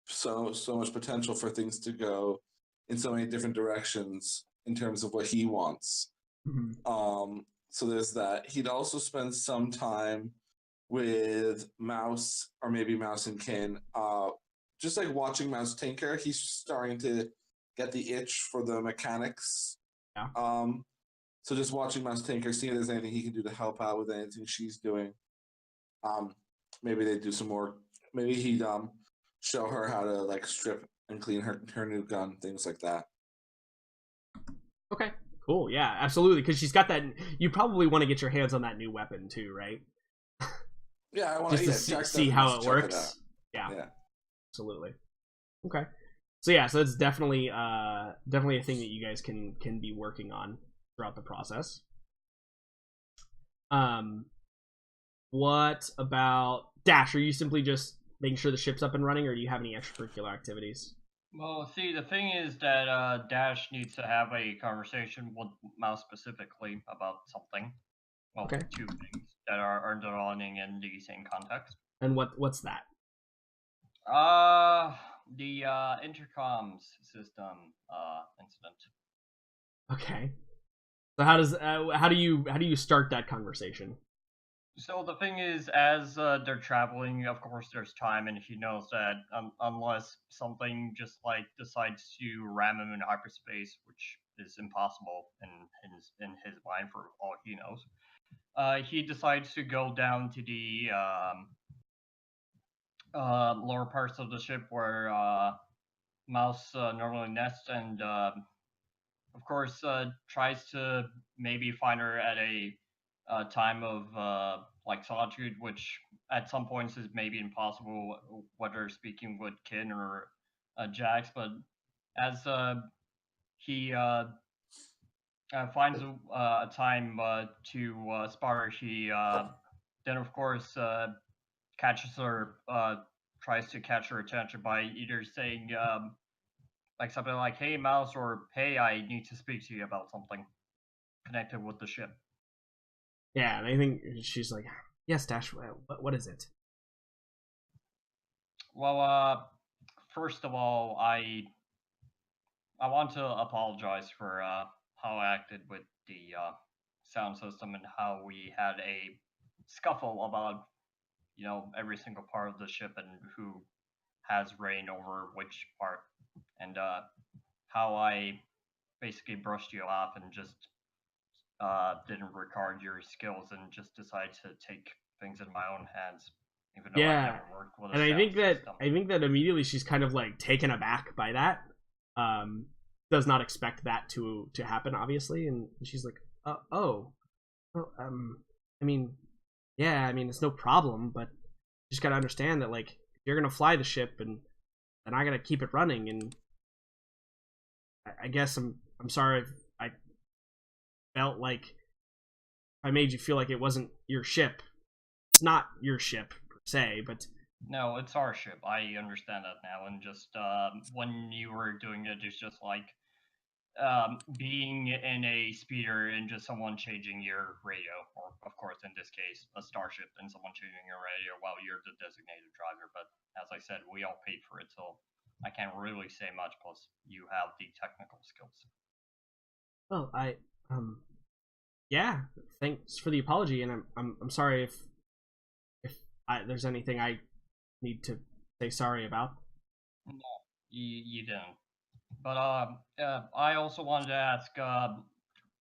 so much potential for things to go in so many different directions in terms of what he wants. So there's that. He'd also spend some time with Mouse, or maybe Mouse and Kin, just like watching Mouse tinker. He's starting to get the itch for the mechanics. Yeah. So just watching Mouse tinker, seeing if there's anything he can do to help out with anything she's doing. Maybe they do some more. Maybe he'd show her how to like strip and clean her new gun, things like that. Okay, cool. Yeah, absolutely. Because she's got that. You probably want to get your hands on that new weapon too, right? Yeah, I want just to see how it works. Yeah, absolutely. Okay. So yeah, so it's definitely a thing that you guys can be working on throughout the process. What about Dash? Are you simply just making sure the ship's up and running, or do you have any extracurricular activities? Well, see, the thing is that Dash needs to have a conversation with Mouse specifically about something. Well, okay. Two things that are underlining in the same context. And what's that? The intercoms system incident. Okay. So how do you start that conversation? So the thing is, as they're traveling, of course, there's time, and he knows that unless something just like decides to ram him in hyperspace, which is impossible in his mind for all he knows, he decides to go down to the lower parts of the ship where Mouse normally nests, and of course tries to maybe find her at a time of like solitude, which at some points is maybe impossible, whether speaking with Kin or Jax. But as he finds a time to spar, he then of course catches her, tries to catch her attention by either saying like something like "Hey, Mouse," or "Hey, I need to speak to you about something connected with the ship." Yeah, and I think she's like, "Yes, Dash. What is it?" Well, first of all, I want to apologize for how I acted with the sound system and how we had a scuffle about every single part of the ship and who has reign over which part, and how I basically brushed you off and just didn't regard your skills and just decided to take things in my own hands, even though I never worked with a and system. I think that immediately she's kind of like taken aback by that. Does not expect that to happen, obviously, and she's like, well, I mean, yeah, I mean, it's no problem, but you just gotta understand that, like, if you're gonna fly the ship and I gotta keep it running, and I guess I'm sorry if I felt like I made you feel like it wasn't your ship. It's not your ship per se, but no, it's our ship. I understand that now, and just when you were doing it, it's just like being in a speeder and just someone changing your radio, or of course in this case a starship, and someone changing your radio while you're the designated driver. But as I said, we all paid for it, so I can't really say much. Plus, you have the technical skills. Well, yeah, thanks for the apology, and I'm sorry if there's anything I need to say sorry about. No, you didn't. But I also wanted to ask,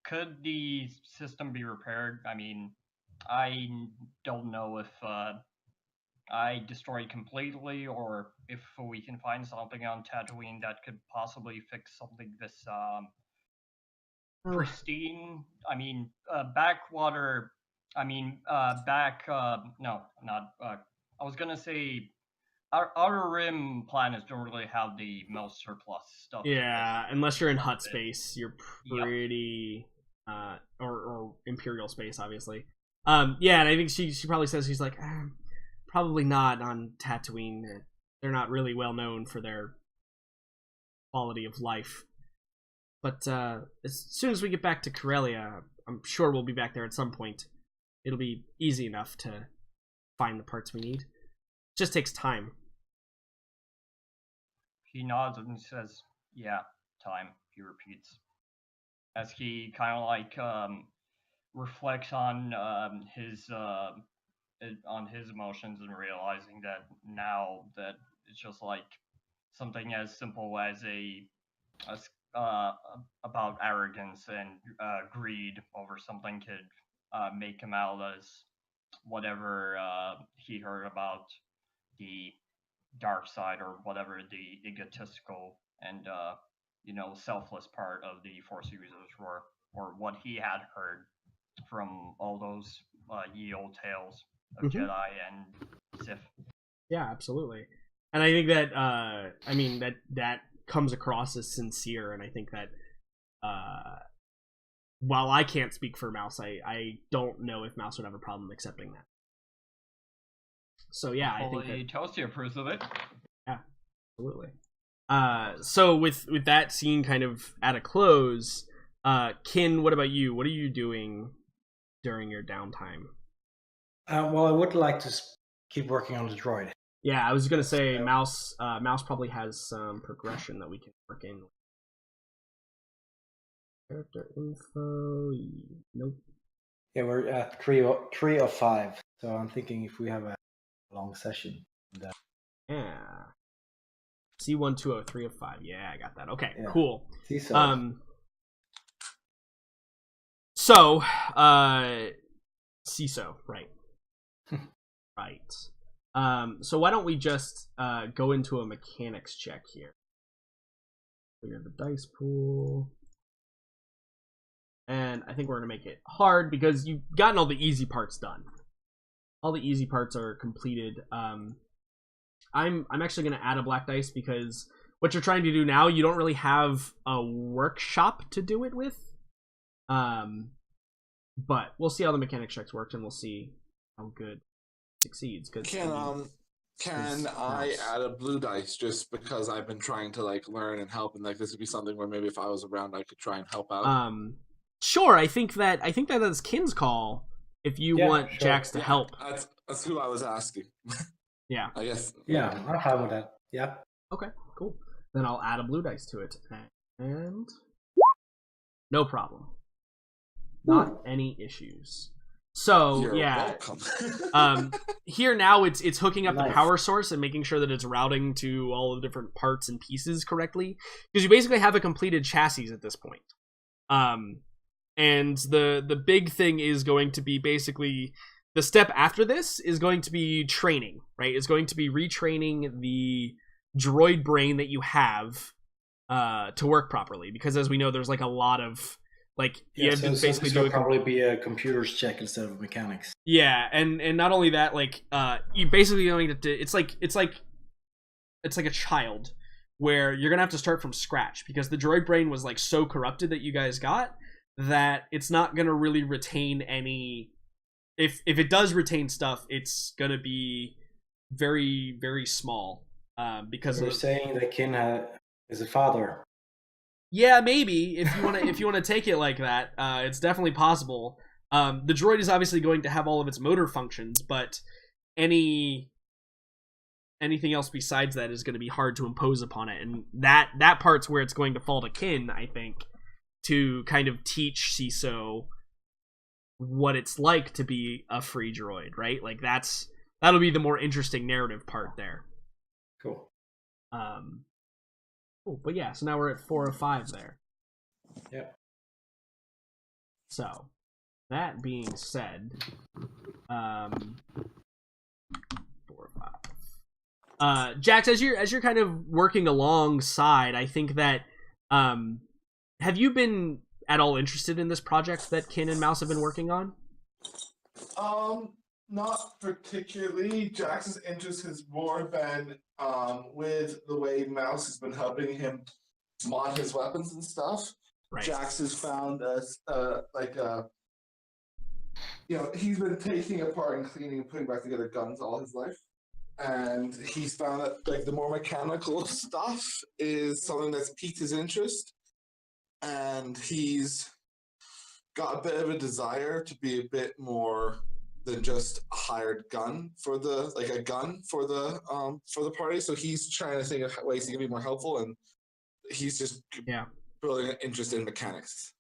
could the system be repaired? I mean, I don't know if I destroyed completely, or if we can find something on Tatooine that could possibly fix something this pristine. I mean, backwater. I mean, no, not. I was gonna say. Our Outer Rim planets don't really have the most surplus stuff. Yeah, unless you're in hut space, you're pretty or Imperial space, obviously. Yeah, and I think she probably says, she's like, probably not on Tatooine. They're not really well known for their quality of life. But as soon as we get back to Corellia, I'm sure we'll be back there at some point. It'll be easy enough to find the parts we need. It just takes time. He nods and says, "Yeah, time." He repeats as he kind of like reflects on his emotions and realizing that now that it's just like something as simple as about arrogance and greed over something could make him out as whatever he heard about the dark side or whatever the egotistical and selfless part of the Force users were, or what he had heard from all those ye old tales of Jedi and Sith. Yeah, absolutely. And I think that that comes across as sincere, and I think that while I can't speak for Mouse, I don't know if Mouse would have a problem accepting that. So yeah, I think that Toasty approves of it. Yeah, absolutely. So with that scene kind of at a close, Kin, what about you? What are you doing during your downtime? Well, I would like to keep working on the droid. Yeah, I was gonna say Mouse probably has some progression that we can work in. Character info. Nope. Yeah, we're at 3 of 5. So I'm thinking if we have a long session. Yeah. C1203 of 5. Yeah, I got that. Okay, Yeah. cool. CISO. CISO, right. Right. So why don't we just go into a mechanics check here. Clear the dice pool. And I think we're gonna make it hard because you've gotten all the easy parts done. All the easy parts are completed. I'm actually gonna add a black dice because what you're trying to do now, you don't really have a workshop to do it with. But we'll see how the mechanics checks work, and we'll see how good it succeeds. Can I add a blue dice just because I've been trying to learn and help, and this would be something where maybe if I was around I could try and help out. Sure. I think that's Kin's call. If you want Jax to help, that's who I was asking. Yeah. I guess. Yeah, I'm fine with that. Yeah. Okay. Cool. Then I'll add a blue dice to it, and no problem. Not any issues. So You're yeah, welcome. here now it's hooking up Nice. the power source and making sure that it's routing to all the different parts and pieces correctly, because you basically have a completed chassis at this point. And the big thing is going to be basically the step after this is going to be training, right? It's going to be retraining the droid brain that you have to work properly, because as we know, there's a lot of you have to basically do probably be a computer's check instead of mechanics. Yeah, and not only that, you basically going to it's like a child where you're gonna have to start from scratch, because the droid brain was so corrupted that you guys got that it's not gonna really retain any. If it does retain stuff, it's gonna be very, very small. Because you're saying that Kin is a father. Yeah, maybe if you want to take it like that, it's definitely possible. The droid is obviously going to have all of its motor functions, but anything else besides that is going to be hard to impose upon it, and that part's where it's going to fall to Kin, I think, to kind of teach CISO what it's like to be a free droid, right? That'll be the more interesting narrative part there. Cool. Cool. But yeah, so now we're at 4 of 5 there. Yep. So, that being said, 4 of 5. Jax, as you're kind of working alongside, I think that have you been at all interested in this project that Kin and Mouse have been working on? Not particularly. Jax's interest has more been with the way Mouse has been helping him mod his weapons and stuff. Right. Jax has found he's been taking apart and cleaning and putting back together guns all his life. And he's found that the more mechanical stuff is something that's piqued his interest. And he's got a bit of a desire to be a bit more than just a hired gun for the party. So he's trying to think of ways he can be more helpful, and he's just building an interest in mechanics.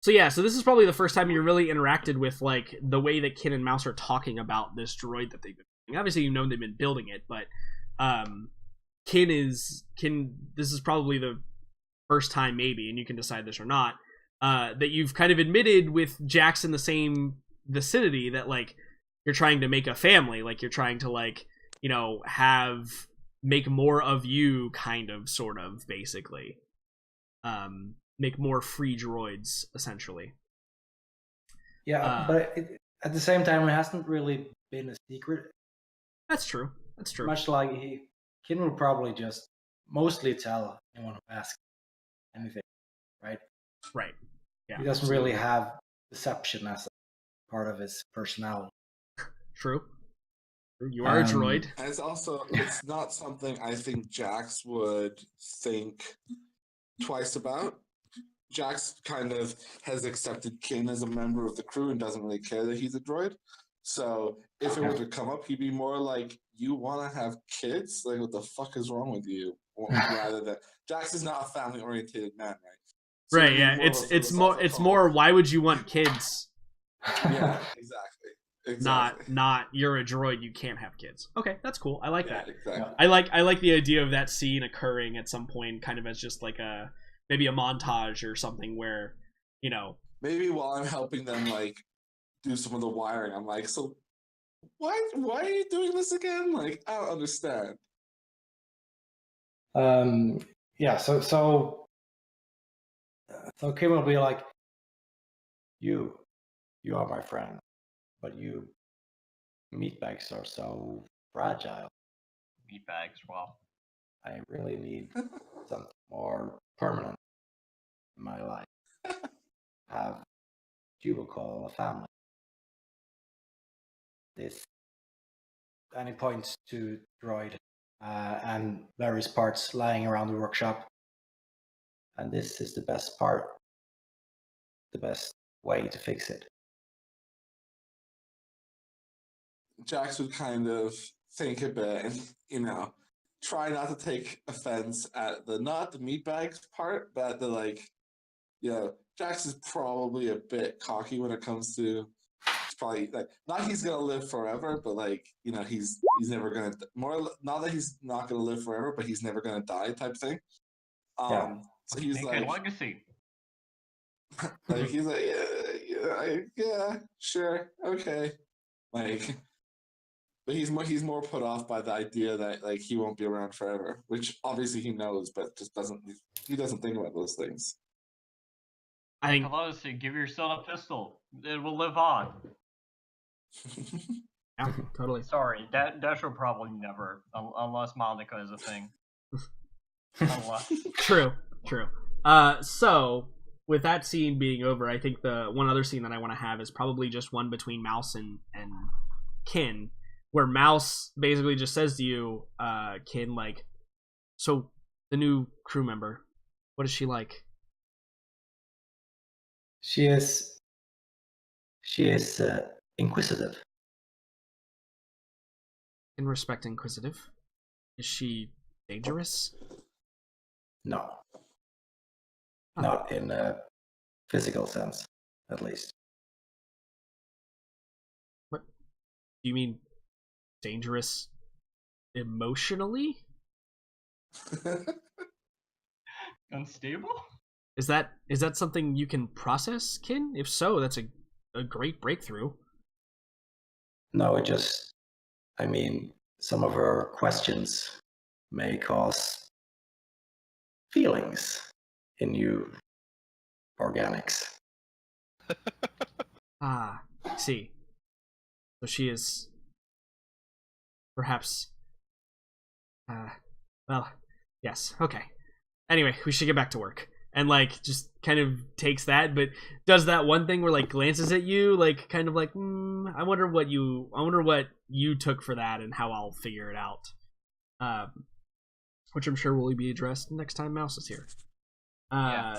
So yeah, so this is probably the first time you really interacted with like the way that Kin and Mouse are talking about this droid that they've been building. Obviously, you've known they've been building it, but Kin. This is probably the first time, maybe, and you can decide this or not, that you've kind of admitted with Jax in the same vicinity that like you're trying to make a family, like you're trying to like make more of you, kind of, sort of, basically. Make more free droids, essentially. Yeah, but at the same time, it hasn't really been a secret. That's true. Much like Kin will probably just mostly tell anyone who asks anything, right? Right. Yeah. He doesn't really have deception as a part of his personality. True. You are a droid. And it's not something I think Jax would think twice about. Jax kind of has accepted Kin as a member of the crew and doesn't really care that he's a droid. So if it were to come up, he'd be more like, "You want to have kids? Like, what the fuck is wrong with you?" Rather than Jax is not a family-oriented man, right? So right. Yeah. It's more. Why would you want kids? Yeah. Exactly. Not you're a droid, you can't have kids. Okay, that's cool. I like that. Exactly. I like the idea of that scene occurring at some point, kind of as just like maybe a montage or something where, maybe while I'm helping them like do some of the wiring, I'm like, so why are you doing this again? Like, I don't understand. Yeah. So Kim will be like, you are my friend, but you meatbags are so fragile. Meatbags, wow. I really need something more permanent in my life. Have you will call a family. This, and he points to droid and various parts lying around the workshop. And this is the best part, the best way to fix it. Jax would kind of think a bit and, try not to take offense at not the meatbags part, but Jax is probably a bit cocky when it comes to, it's probably like, not he's gonna live forever, but he's never gonna, not that he's not gonna live forever, but he's never gonna die type thing. So he's like, legacy. like he's like, yeah, sure, okay, like. But he's more put off by the idea that like he won't be around forever, which obviously he knows, but just doesn't think about those things. I think. Honestly, give your son a pistol; it will live on. Yeah, totally. Sorry, Dash will probably never, unless Monica is a thing. True. So with that scene being over, I think the one other scene that I want to have is probably just one between Mouse and Kin, where Mouse basically just says to you, Kin, like, so the new crew member, what is she like? She is inquisitive. In respect, inquisitive. Is she dangerous? No. Not in a physical sense, at least. What do you mean? Dangerous emotionally? Unstable? Is that something you can process, Kin? If so, that's a great breakthrough. No, some of her questions may cause feelings in you organics. I see. So she is perhaps well, yes, okay. Anyway, we should get back to work. And like just kind of takes that, but does that one thing where like glances at you, like kind of like, I wonder what you took for that and how I'll figure it out. Which I'm sure will be addressed next time Mouse is here.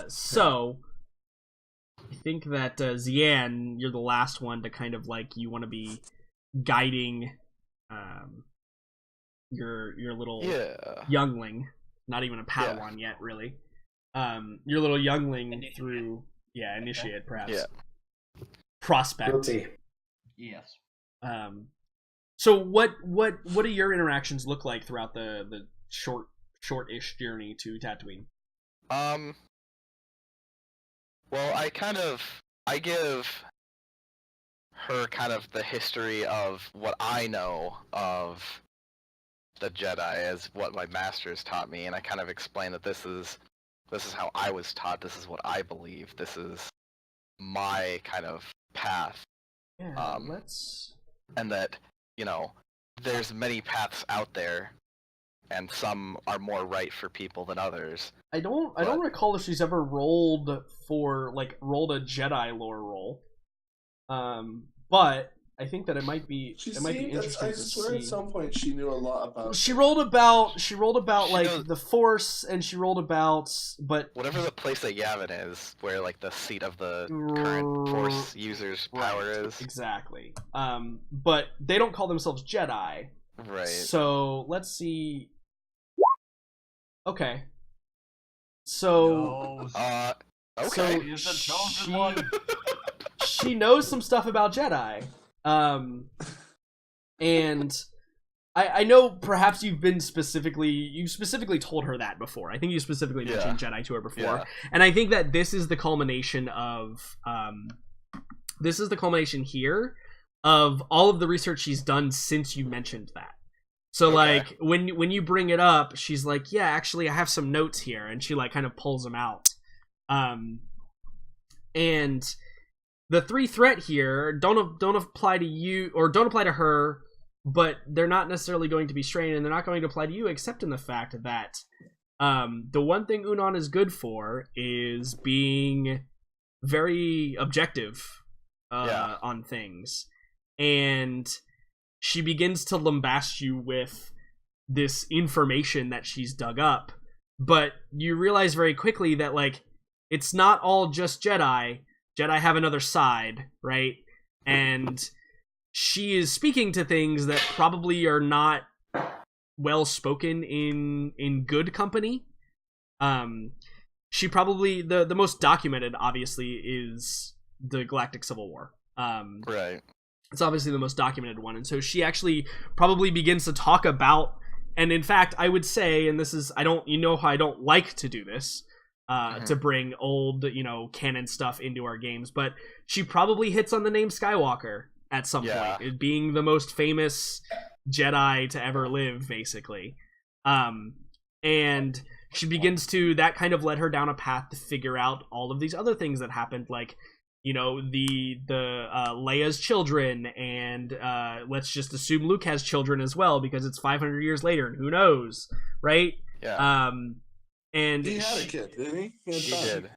So I think that Zian, you're the last one to kind of like, you want to be guiding your little youngling, not even a Padawan yet, really. Your little youngling Initiate. through initiate perhaps. Yeah. Prospect. Groupie. Yes. So what do your interactions look like throughout the short-ish journey to Tatooine? Well, I give her kind of the history of what I know of the Jedi as what my masters taught me, and I kind of explain that this is how I was taught, this is what I believe, this is my kind of path. Yeah, and that, there's many paths out there, and some are more right for people than others. I don't recall if she's ever rolled a Jedi lore roll. But I think that it might be interesting I to swear see. at some point she knew a lot about. She rolled about the Force, and she rolled about, but whatever the place that Yavin is, where like the seat of the current Force user's power is. Exactly. But they don't call themselves Jedi. Right. So let's see. Okay. So. Okay. So He's the chosen one. She knows some stuff about Jedi. And I know perhaps you've specifically told her that before. I think you specifically mentioned Jedi to her before. Yeah. And I think that this is the culmination here of all of the research she's done since you mentioned that. So like when you bring it up, she's like, yeah, actually I have some notes here, and she like kind of pulls them out. And the 3 threat here don't apply to you, or don't apply to her, but they're not necessarily going to be strained, and they're not going to apply to you, except in the fact that the one thing Unan is good for is being very objective on things. And she begins to lambast you with this information that she's dug up, but you realize very quickly that like it's not all just Jedi. Jedi have another side, right? And she is speaking to things that probably are not well spoken in good company. She probably the most documented, obviously, is the Galactic Civil War. Right. It's obviously the most documented one, and so she actually probably begins to talk about. And in fact, I would say, and this is how I don't like to do this. To bring old, canon stuff into our games, but she probably hits on the name Skywalker at some point, it being the most famous Jedi to ever live, basically. And she begins to, that kind of led her down a path to figure out all of these other things that happened, like, the Leia's children, and let's just assume Luke has children as well, because it's 500 years later, and who knows, right? Yeah. And he had a kid, didn't he? He did.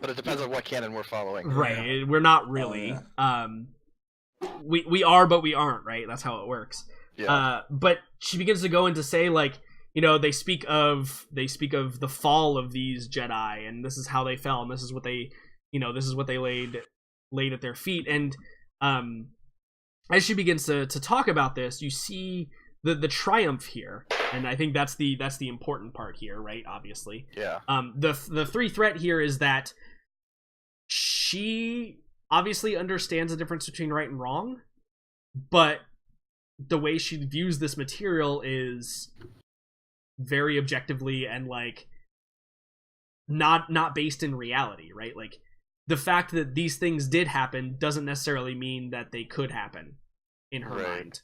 But it depends on what canon we're following. Right. We're not really. We are, but we aren't, right? That's how it works. Yeah. But she begins to go into say, like, they speak of the fall of these Jedi, and this is how they fell, and this is what they laid at their feet. And as she begins to talk about this, you see the triumph here, and I think that's the important part here, right? Obviously, yeah. The 3 threat here is that she obviously understands the difference between right and wrong, but the way she views this material is very objectively and like not based in reality, right? Like the fact that these things did happen doesn't necessarily mean that they could happen in her mind.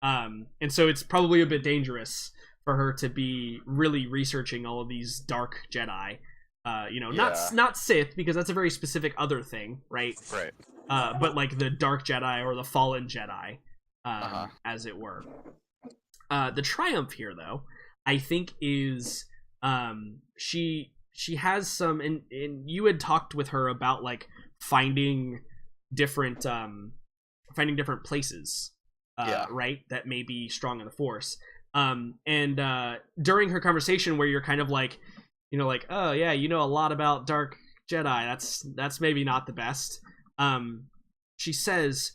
And so it's probably a bit dangerous for her to be really researching all of these dark Jedi. Not Sith, because that's a very specific other thing, right? Right. But like the dark Jedi or the fallen Jedi, as it were. The triumph here, though, I think is she has some, and you had talked with her about like finding different places. Right, that may be strong in the Force. And during her conversation, where you're kind of like, oh yeah, a lot about dark Jedi. That's maybe not the best. She says,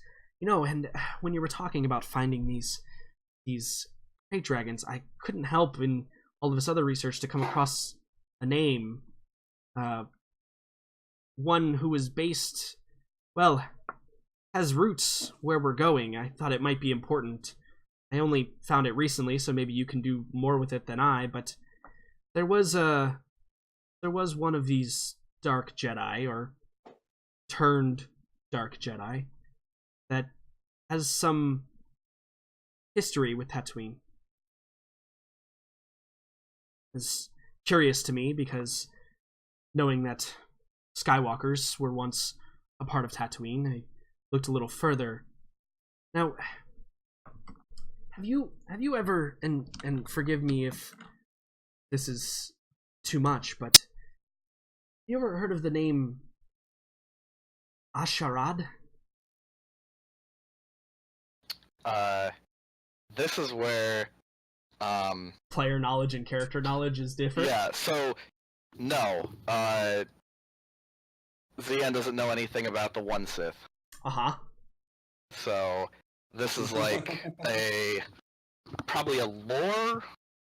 And when you were talking about finding these great dragons, I couldn't help in all of this other research to come across a name, one who was based, well, has roots where we're going. I thought it might be important. I only found it recently, so maybe you can do more with it than I, but there was one of these dark Jedi, or turned dark Jedi, that has some history with Tatooine. It's curious to me because knowing that Skywalkers were once a part of Tatooine, I looked a little further. Now, have you ever, and forgive me if this is too much, but have you ever heard of the name Asharad? This is where Player knowledge and character knowledge is different. yeah, so no. Zian doesn't know anything about the One Sith. Uh-huh. So this is like probably a lore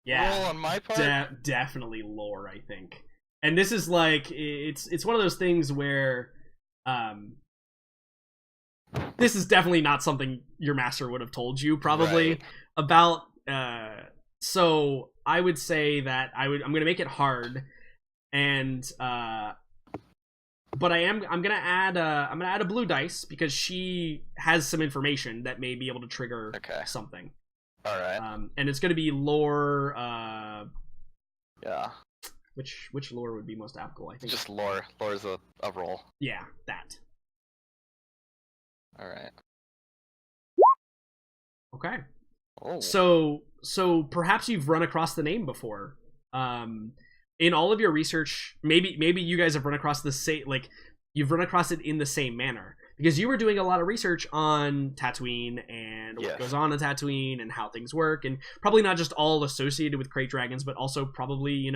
role on my part. Definitely lore, I think. And this is like it's one of those things where this is definitely not something your master would have told you probably Right. about so I would say that I'm going to make it hard, and but I'm going to add a blue dice because she has some information that may be able to trigger something. All right. And it's going to be lore. Yeah. Which lore would be most applicable? I think Just lore. Lore's a roll. Yeah, that. All right. Okay. Oh. So perhaps you've run across the name before. In all of your research, maybe you guys have run across the same, like you've run across it in the same manner, because you were doing a lot of research on Tatooine and what goes on Tatooine and how things work, and probably not just all associated with Krayt dragons, but also probably,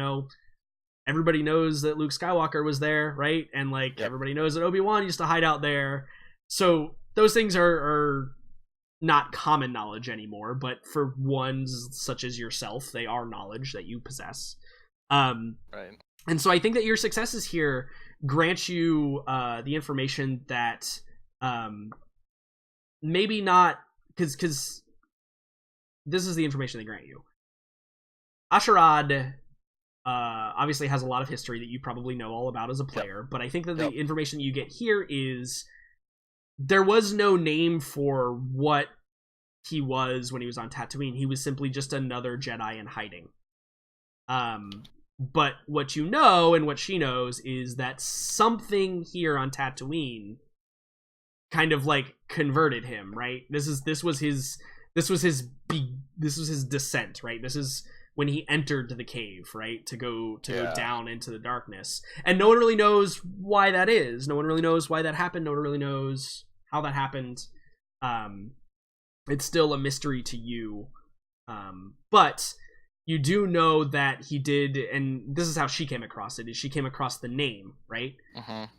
everybody knows that Luke Skywalker was there, right? And everybody knows that Obi-Wan used to hide out there. So those things are not common knowledge anymore, but for ones such as yourself, they are knowledge that you possess. Right. And so I think that your successes here grant you the information that maybe not, because this is the information they grant you. Asharad obviously has a lot of history that you probably know all about as a player, but I think that the information you get here is there was no name for what he was when he was on Tatooine. He was simply just another Jedi in hiding. But what you know and what she knows is that something here on Tatooine kind of converted him, right? This was his descent, right? This is when he entered the cave, right? To go down into the darkness. And no one really knows why that is. No one really knows why that happened. No one really knows how that happened. It's still a mystery to you. But you do know that he did, and this is how she came across it, is she came across the name, right?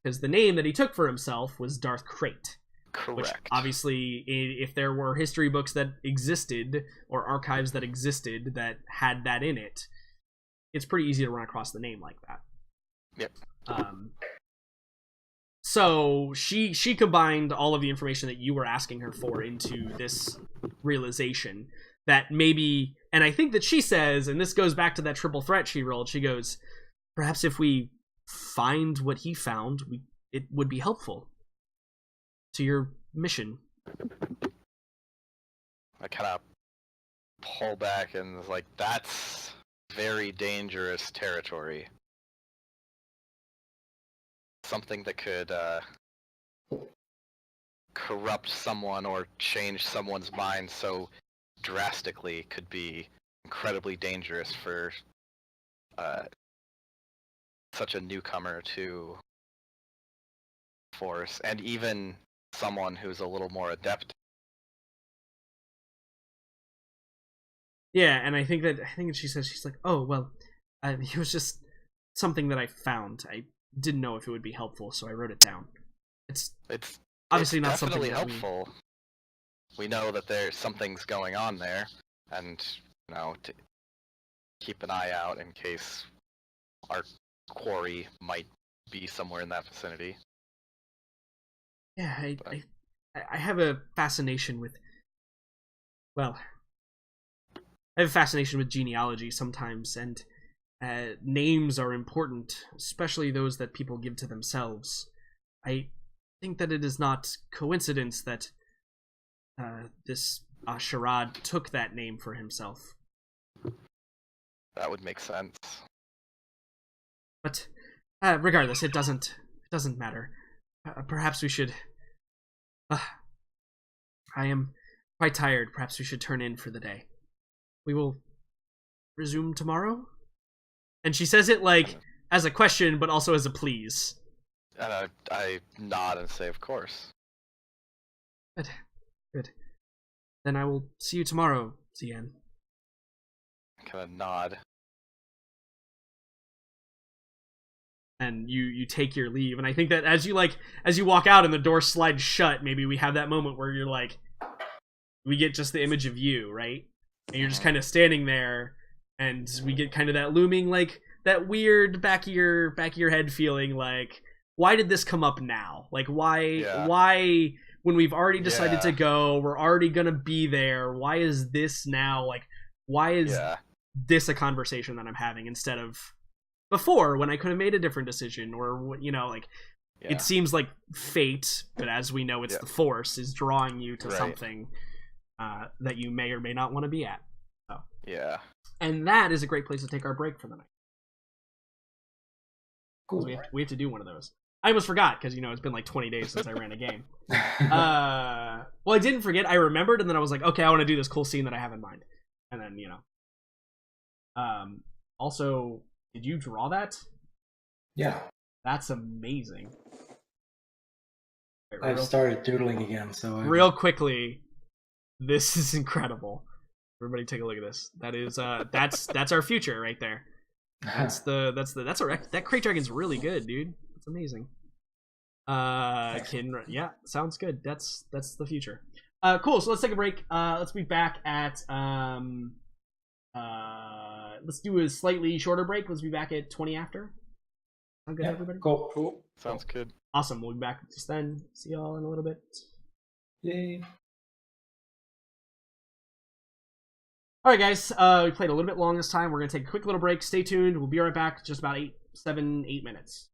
Because the name that he took for himself was Darth Krayt. Correct. Which, obviously, if there were history books that existed, or archives that existed that had that in it, it's pretty easy to run across the name like that. Yep. So she combined all of the information that you were asking her for into this realization that maybe, and I think that she says, and this goes back to that triple threat she rolled, she goes, perhaps if we find what he found, it would be helpful to your mission. I kind of pull back and was like, that's very dangerous territory. Something that could corrupt someone or change someone's mind so drastically could be incredibly dangerous for such a newcomer to Force, and even someone who's a little more adept. Yeah, and I think that she says, she's like, oh, well, it was just something that I found. I didn't know if it would be helpful, so I wrote it down. It's obviously not something definitely that helpful. we know that there's something's going on there, and to keep an eye out in case our quarry might be somewhere in that vicinity. Yeah, I have a fascination with, well, I have a fascination with genealogy sometimes, and names are important, especially those that people give to themselves. I think that it is not coincidence that this Sharad took that name for himself. That would make sense. But regardless, it doesn't matter. Perhaps we should. I am quite tired. Perhaps we should turn in for the day. We will resume tomorrow. And she says it like as a question, but also as a please. And I nod and say, of course. Good. Then I will see you tomorrow, Zian. Kind of nod. And you take your leave, and I think that as you walk out and the door slides shut, maybe we have that moment where you're like, we get just the image of you, right? And you're just kind of standing there, and we get kind of that looming, like, that weird back of your head feeling, like, why did this come up now? Like, why when we've already decided to go, we're already gonna be there, why is this now, like, why is this a conversation that I'm having instead of before, when I could have made a different decision, or it seems like fate, but as we know, it's the Force is drawing you to something that you may or may not want to be at. So. Yeah. And that is a great place to take our break for the night. Cool. We have to do one of those. I almost forgot because it's been like 20 days since I ran a game. Well, I didn't forget. I remembered, and then I was like, okay, I want to do this cool scene that I have in mind, and then also. Did you draw that? Yeah. That's amazing. I've started doodling again, so real quickly, this is incredible. Everybody take a look at this. That is that's our future right there. That crate dragon's really good, dude. It's amazing. Sounds good. That's the future. Cool, so let's take a break. Let's be back at let's do a slightly shorter break. Let's be back at 20 after. Sound good, everybody? Cool. Sounds good. Awesome. We'll be back just then. See y'all in a little bit. Yay. Alright, guys. We played a little bit long this time. We're going to take a quick little break. Stay tuned. We'll be right back. Just about 8 minutes.